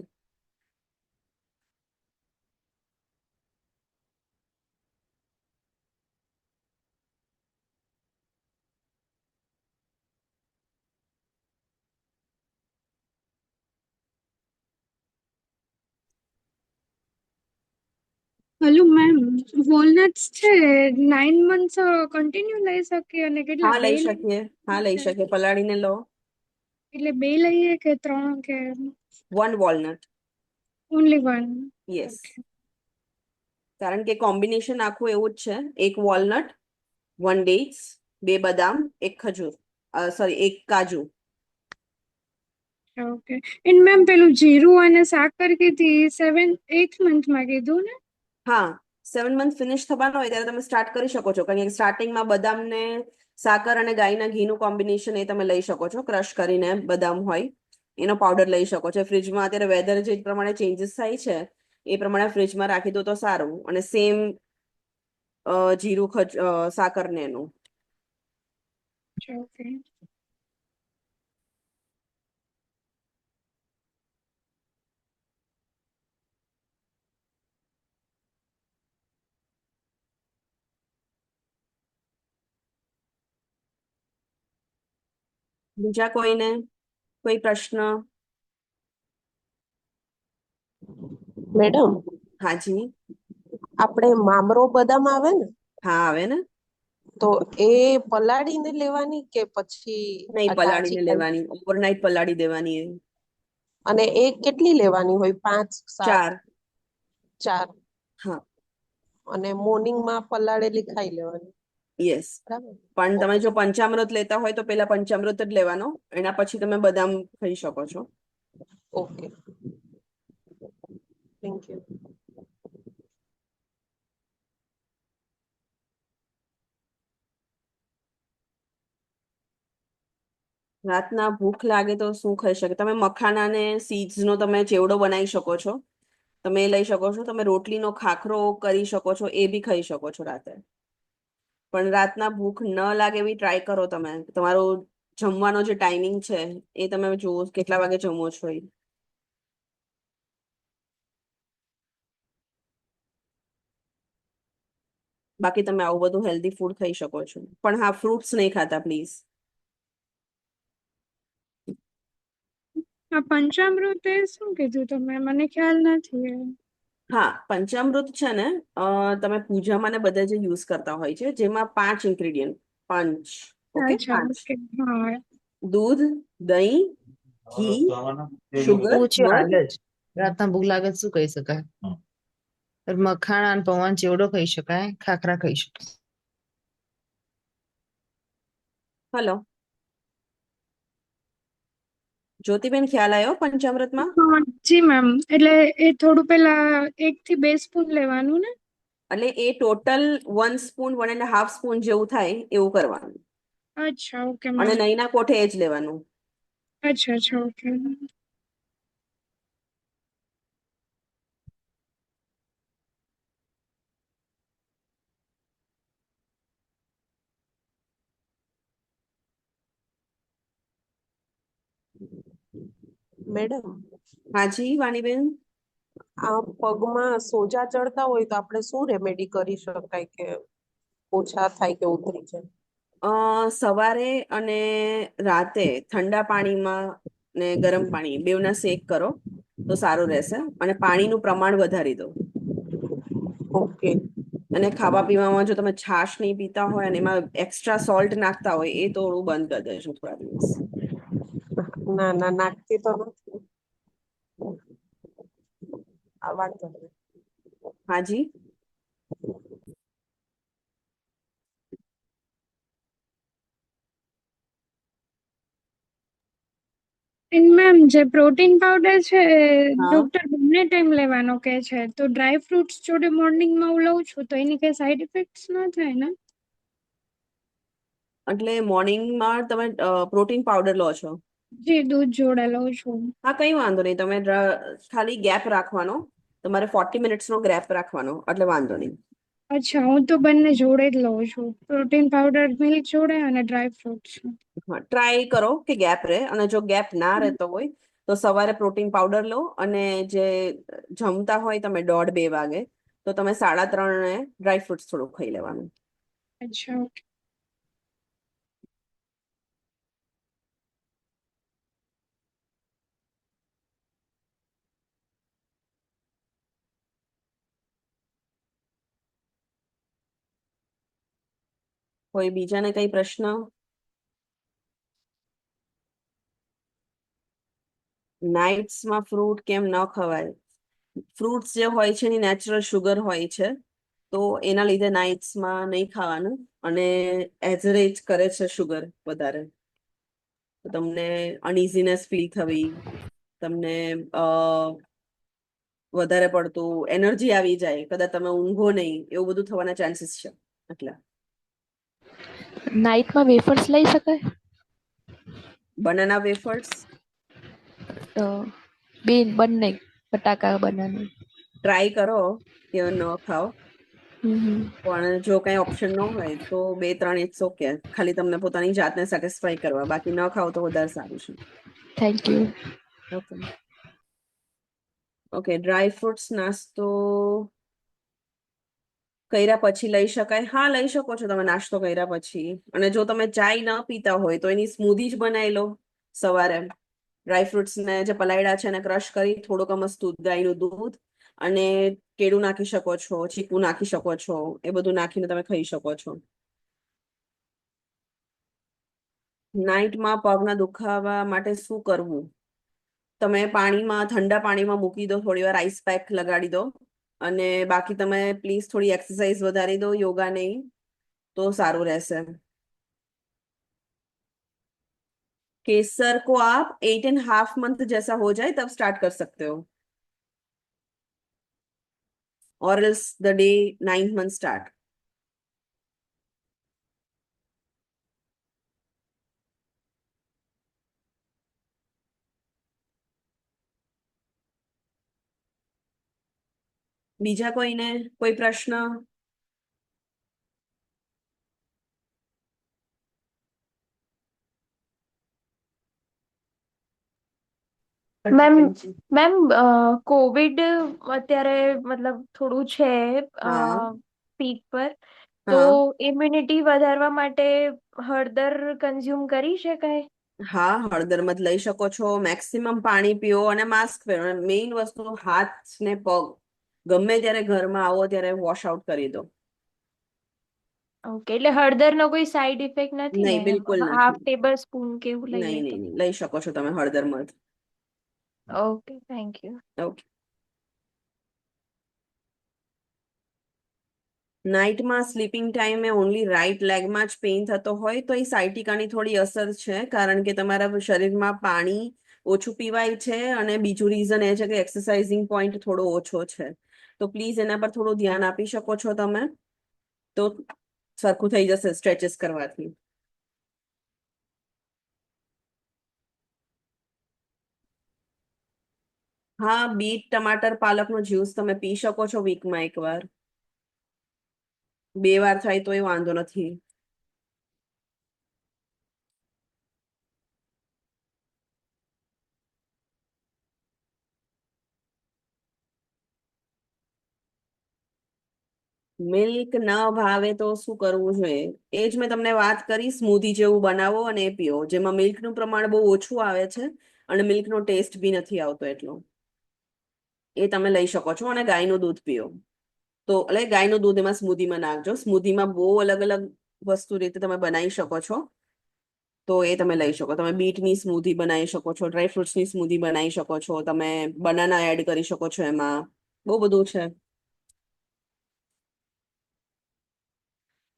હેલો મેમ, વોલનટ્સ છે 9 મંથ્સ કન્ટિન્યુ લઈ શકીએ અને કેટલા હા બે લઈ શકીએ, હા લઈ છે શકીએ, પલાળીને લો. એટલે બે લઈએ કે ત્રણ કે 1 વોલનટ. Only one? યસ, કારણ કે કોમ્બિનેશન આખું એવું જ છે. 1 વોલનટ, 1 ડેટ્સ, 2 બદામ, 1 ખજૂર, sorry 1 kaju. Okay. And ma'am પેલું જીરું અને સાકર કીધી 8th મંથમાં કીધું ને? હા, 7 મંથ ફિનિશ થવાનો હોય ત્યારે તમે સ્ટાર્ટ કરી શકો છો, કારણ કે સ્ટાર્ટિંગમાં બદામ ને સાકર અને ગાયના ઘીનું કોમ્બિનેશન એ તમે લઈ શકો છો. ક્રશ કરીને બદામ હોય એનો પાવડર લઈ શકો છો. ફ્રીજમાં અત્યારે વેધર જે પ્રમાણે ચેન્જીસ થાય છે એ પ્રમાણે ફ્રીજમાં રાખી દો તો સારું. અને સેમ જીરું, સાકર ને એનું. ઓકે. બીજા કોઈને કોઈ પ્રશ્ન? મેડમ, હાજી. આપણે મામરો બદામ આવે ને, હા આવે ને. તો એ પલાળીને લેવાની કે પછી નહીં, આ તાજી પલાળીને ખાવી? લેવાની, ઓવરનાઈટ પલાળી દેવાની એ. અને એ કેટલી લેવાની હોય? 5, 7, 4. 4? હા. અને મોર્નિંગમાં પલાળેલી ખાઈ લેવાની, યસ. બરાબર? પણ તમે ઓકે. જો પંચામૃત લેતા હોય તો પેલા પંચામૃત જ લેવાનો, એના પછી તમે બદામ ખાઈ શકો છો. Okay, thank you. રાતના ભૂખ લાગે તો શું ખાઈ શકે? તમે મખાના ને સીડ્સ નો તમે ચેવડો બનાવી શકો છો, તમે એ લઈ શકો છો. તમે રોટલીનો ખાખરો કરી શકો છો, એ બી ખાઈ શકો છો રાતે. પણ રાતના ભૂખ ન લાગે એવી ટ્રાય કરો તમે. તમારો જમવાનો જે ટાઈમિંગ છે એ તમે જુઓ કેટલા વાગે જમો છો એ. બાકી તમે આવું બધું હેલ્ધી ફૂડ ખાઈ શકો છો, પણ હા ફ્રૂટ્સ નહીં ખાતા પ્લીઝ. આ પંચામૃત એ શું કીધું તમે? મને ખ્યાલ નથી. હા, પંચામૃત છે ને, તમે પૂજામાં ને બધા જે યુઝ કરતા હોય છે, જેમાં 5 ઇન્ગ્રેડિયન્ટ, 5. ઓકે, અચ્છા, 5. ઓકે. હા. દૂધ, દહીં, ઘી, શુગર, પૂછ્યું મધ. હાલ જ. રાતના ભૂખ લાગે તો શું કહી શકાય? મખાણા અને પૌવા ચેવડો ખાઈ શકાય, ખાખરા ખાઈ શકાય. હલો જ્યોતિબેન, ખ્યાલ આવ્યો પંચામૃતમાં? હા, જી મેમ. એટલે એ થોડું પેલા 1 થી 2 સ્પૂન લેવાનું ને? એટલે એ ટોટલ 1 સ્પૂન, 1.5 સ્પૂન જેવું થાય એવું કરવાનું. અચ્છા, ઓકે અને મેમ. નહીંના કોઠે એ જ લેવાનું. અચ્છા, અચ્છા, ઓકે. મેડમ, હાજી વાણીબેન. આ પગમાં સોજા ચડતા હોય તો આપણે શું રેમેડી કરી શકાય કે ઓછા થાય કે ઉતરી જાય? સવારે અને રાતે ઠંડા પાણીમાં ને ગરમ પાણી બેવના શેક કરો તો સારું રહેશે. અને પાણીનું પ્રમાણ વધારી દો. ઓકે. અને ખાવા પીવામાં જો તમે છાશ નહીં પીતા હોય અને એમાં એક્સ્ટ્રા સોલ્ટ નાખતા હોય એ થોડું બંધ કરી દેજો થોડા દિવસ. ના ના, નાખતી તો નથી. આ વાંધો નહીં. હાજી. એન્ડ મેમ, જે પ્રોટીન પાવડર છે એ હા, ડોક્ટર બંને ટાઈમ લેવાનો કે છે, તો ડ્રાય ફ્રૂટ્સ જોડે મોર્નિંગમાં હું લઉં છું તો એની કઈ સાઈડ ઇફેક્ટ્સ ન થાય ને? એટલે મોર્નિંગમાં તમે પ્રોટીન પાવડર લો છો? જી, દૂધ જોડે લઉં છું. હા, કઈ વાંધો નહીં. તમે ખાલી ગેપ રાખવાનો, તમારે 40 મિનિટ્સનો ગેપ રાખવાનો, એટલે વાંધો નહીં. અચ્છા, હું તો બંને જોડે જ લઉં છું, પ્રોટીન પાવડર મિલ્ક જોડે અને ડ્રાય ફ્રૂટ્સ. હા, ટ્રાય કરો કે ગેપ રહે. અને જો ગેપ ના રહેતો હોય તો સવારે પ્રોટીન પાવડર લો, અને જે જમતા હોય તમે 1:30-2 વાગે તો તમે 3:30 ડ્રાય ફ્રૂટ્સ થોડું ખાઈ લેવાનું. અચ્છા, ઓકે. કોઈ બીજાને કઈ પ્રશ્ન? નાઇટ્સમાં ફ્રૂટ કેમ ન ખવાય? ફ્રૂટ્સ જે હોય છે એની નેચરલ શુગર હોય છે, તો એના લીધે નાઇટ્સમાં નહીં ખાવાનું, અને એઝરેજ કરે છે શુગર વધારે. તો તમને અનઇઝીનેસ ફીલ થવી, તમને વધારે પડતું એનર્જી આવી જાય, કદાચ તમે ઊંઘો નહીં, એવું બધું થવાના ચાન્સીસ છે. એટલે નાઇટમાં વેફર્સ લઈ શકાય? બનાના વેફર્સ તો બંને બટાકા બનાના. ટ્રાય કરો કે ન ખાઓ, હમ. પણ જો કઈ ઓપ્શન ન હોય તો 2-3 ઇટ્સ ઓકે, ખાલી તમને પોતાની જાતને સેટિસ્ફાઈ કરવા, બાકી ન ખાઓ તો વધારે સારું છે. Thank you. Okay okay, dry fruits નાસ્તો કર્યા પછી લઈ શકાય? હા, લઈ શકો છો તમે નાસ્તો કર્યા પછી. અને જો તમે ચાય ન પીતા હોય તો એની સ્મૂધી જ બનાવી લો સવારે. ડ્રાય ફ્રૂટ્સ ને જે પલાળ્યા છે એને ક્રશ કરી, થોડુંક મસ્ત ગાયનું દૂધ અને કેળું નાખી શકો છો, ચીકુ નાખી શકો છો, એ બધું નાખીને તમે ખાઈ શકો છો. નાઇટમાં પગના દુખાવા માટે શું કરવું? તમે પાણીમાં, ઠંડા પાણીમાં મૂકી દો, થોડી વાર આઈસ પેક લગાડી દો, અને બાકી તમે પ્લીઝ થોડી एक्सरसाइज વધારી દો, યોગા નહીં, તો સારું રહેશે. केसर को आप 8.5 मंथ जैसा हो जाए तब स्टार्ट कर सकते हो, और else the day 9th month start. બીજા કોઈને કોઈ પ્રશ્ન? મેમ કોવિડ અત્યારે મતલબ થોડું છે હા પીક પર, તો હા ઇમ્યુનિટી વધારવા માટે હળદર કન્ઝ્યુમ કરી શકાય? હા, હળદર મત લઈ શકો છો, મેક્સિમમ પાણી પીઓ અને માસ્ક પહેરો. મેઇન વસ્તુ હાથ ને પગ ગમે ત્યારે ઘરમાં આવો ત્યારે વોશ આઉટ કરી દો. ઓકે, એટલે હળદરનો કોઈ સાઈડ ઇફેક્ટ નથી ને? નહીં, બિલકુલ હાફ નથી. ટેબલ સ્પૂન કે એવું નહીં લઈએ નહીં તો? નહીં, લઈ શકો છો તમે હળદર મધ. Okay, thank you. ઓકે. નાઇટમાં સ્લીપિંગ ટાઈમે ઓનલી રાઈટ લેગમાં જ પેઇન થતો હોય તો એ સાયટિકાની થોડી અસર છે, કારણ કે તમારા શરીરમાં પાણી ઓછું પીવાય છે, અને બીજું રીઝન એ છે કે એક્સરસાઇઝિંગ પોઈન્ટ થોડો ઓછો છે. તો પ્લીઝ એના પર થોડું ધ્યાન આપી શકો છો તમે, તો સરખું થઈ જશે સ્ટ્રેચેસ કરવાથી. હા, બીટ, ટમાટર, પાલકનો જ્યુસ તમે પી શકો છો વીકમાં એકવાર. 2 વાર થાય તો એ વાંધો નથી. મિલ્ક ન ભાવે તો શું કરવું જોઈએ? એ જ મેં તમને વાત કરી, સ્મૂધી જેવું બનાવો અને એ પીઓ, જેમાં મિલ્કનું પ્રમાણ બહુ ઓછું આવે છે અને મિલ્કનો ટેસ્ટ બી નથી આવતો એટલો. એ તમે લઈ શકો છો, અને ગાયનું દૂધ પીઓ. તો એટલે ગાયનું દૂધ એમાં સ્મૂધીમાં નાખજો. સ્મૂધીમાં બહુ અલગ અલગ વસ્તુ રીતે તમે બનાવી શકો છો, તો એ તમે લઈ શકો. તમે બીટની સ્મૂધી બનાવી શકો છો, ડ્રાય ફ્રૂટ્સની સ્મૂધી બનાવી શકો છો, તમે બનાના એડ કરી શકો છો એમાં, બહુ બધું છે.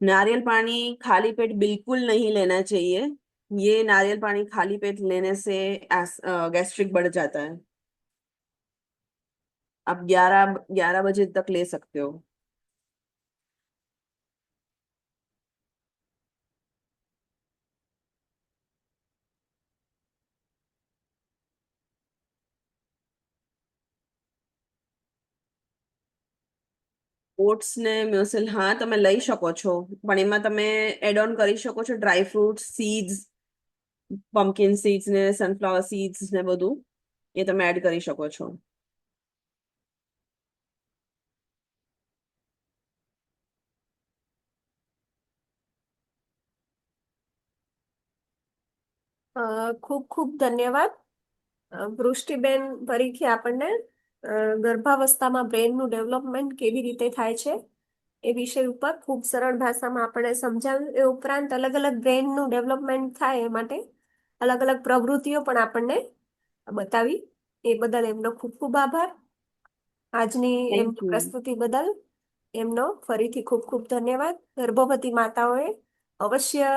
नारियल पानी खाली पेट बिल्कुल नहीं लेना चाहिए. ये नारियल पानी खाली पेट लेने से गैस्ट्रिक बढ़ जाता है. आप 11 बजे तक ले सकते हो. ઓટ્સ ને મ્યુસલ હા તમે લઈ શકો છો, પણ એમાં તમે એડ ઓન કરી શકો છો dry fruit, seeds, pumpkin seeds ને સનફ્લાવર સીડ્સ ને બધું, એ તમે એડ કરી શકો છો. ખૂબ ખૂબ ધન્યવાદ. વૃષ્ટિબેન ફરીથી આપણને ગર્ભાવસ્થામાં બ્રેનનું ડેવલપમેન્ટ કેવી રીતે થાય છે એ વિષય ઉપર ખૂબ સરળ ભાષામાં આપણે સમજાવ્યું. એ ઉપરાંત અલગ અલગ બ્રેનનું ડેવલપમેન્ટ થાય એ માટે અલગ અલગ પ્રવૃત્તિઓ પણ આપણને બતાવી. એ બદલ એમનો ખૂબ ખૂબ આભાર. આજની થેન્ક એમની યુ. પ્રસ્તુતિ બદલ એમનો ફરીથી ખૂબ ખૂબ ધન્યવાદ. ગર્ભવતી માતાઓએ અવશ્ય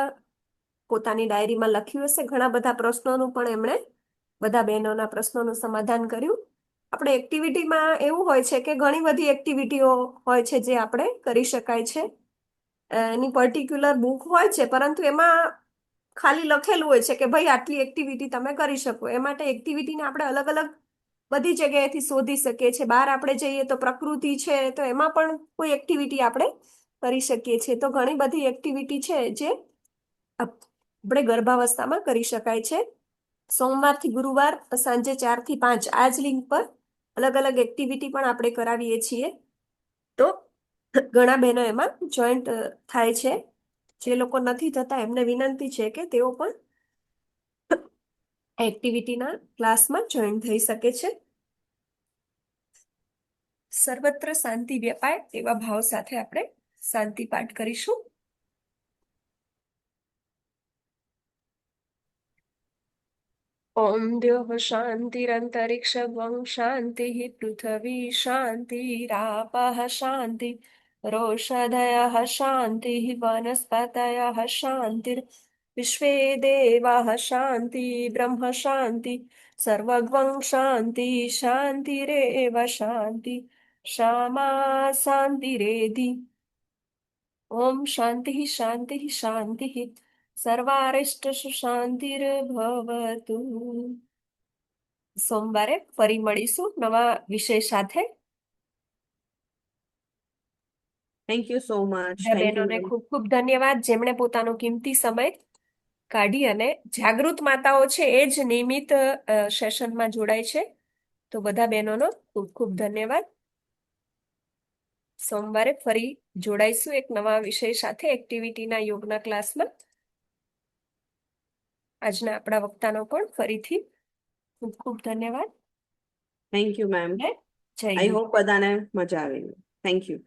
પોતાની ડાયરીમાં લખ્યું હશે. ઘણા બધા પ્રશ્નોનું પણ એમણે બધા બહેનોના પ્રશ્નોનું સમાધાન કર્યું. આપણે એક્ટિવિટીમાં એવું હોય છે કે ઘણી બધી એક્ટિવિટીઓ હોય છે જે આપણે કરી શકાય છે. એની પર્ટિક્યુલર બુક હોય છે, પરંતુ એમાં ખાલી લખેલું હોય છે કે ભાઈ આટલી એક્ટિવિટી તમે કરી શકો. એ માટે એક્ટિવિટીને આપણે અલગ અલગ બધી જગ્યાએથી શોધી શકીએ છીએ. બહાર આપણે જઈએ તો પ્રકૃતિ છે, તો એમાં પણ કોઈ એક્ટિવિટી આપણે કરી શકીએ છીએ. તો ઘણી બધી એક્ટિવિટી છે જે આપણે ગર્ભાવસ્થામાં કરી શકાય છે. સોમવારથી ગુરુવાર સાંજે 4 થી 5 આ જ લિંક પર અલગ અલગ એક્ટિવિટી પણ આપણે કરાવીએ છીએ. તો ઘણા બહેનો એમાં જોઈન્ટ થાય છે. જે લોકો નથી થતા એમને વિનંતી છે કે તેઓ પણ એક્ટિવિટીના ક્લાસમાં જોઈન થઈ શકે છે. સર્વત્ર શાંતિ વ્યાપાય એવા ભાવ સાથે આપણે શાંતિ પાઠ કરીશું. ઓમ દ્યોઃ શાંતિરંતરિક્ષં શાંતિઃ પૃથ્વી શાંતિરાપઃ શાંતિ રોષધયઃ શાંતિઃ વનસ્પતયઃ શાંતિર વિશ્વે દેવાઃ શાંતિ બ્રહ્મ શાંતિ સર્વગ્વં શાંતિ શાંતિરેવ શાંતિ શામા શાંતિરેધિ. ઓમ શાંતિઃ શાંતિઃ શાંતિઃ સર્વારિષ્ટસુ શાંતિર્ભવતુ. સોમવારે ફરી મળીશું નવા વિષય સાથે. Thank you so much. બધા થેન્ક યુ. બહેનોને ખૂબ ખૂબ ધન્યવાદ જેમણે પોતાનો કિંમતી સમય કાઢી અને જાગૃત માતાઓ છે એ જ નિયમિત સેશનમાં જોડાય છે. તો બધા બહેનોનો ખૂબ ખૂબ ધન્યવાદ. સોમવારે ફરી જોડાઈશું એક નવા વિષય સાથે એક્ટિવિટીના યોગના ક્લાસમાં. આજના આપણા વક્તાનો પણ ફરીથી ખૂબ ખૂબ ધન્યવાદ. Thank you ma'am. જય આઈ ગુરુ. હોપ બધાને મજા આવે. Thank you.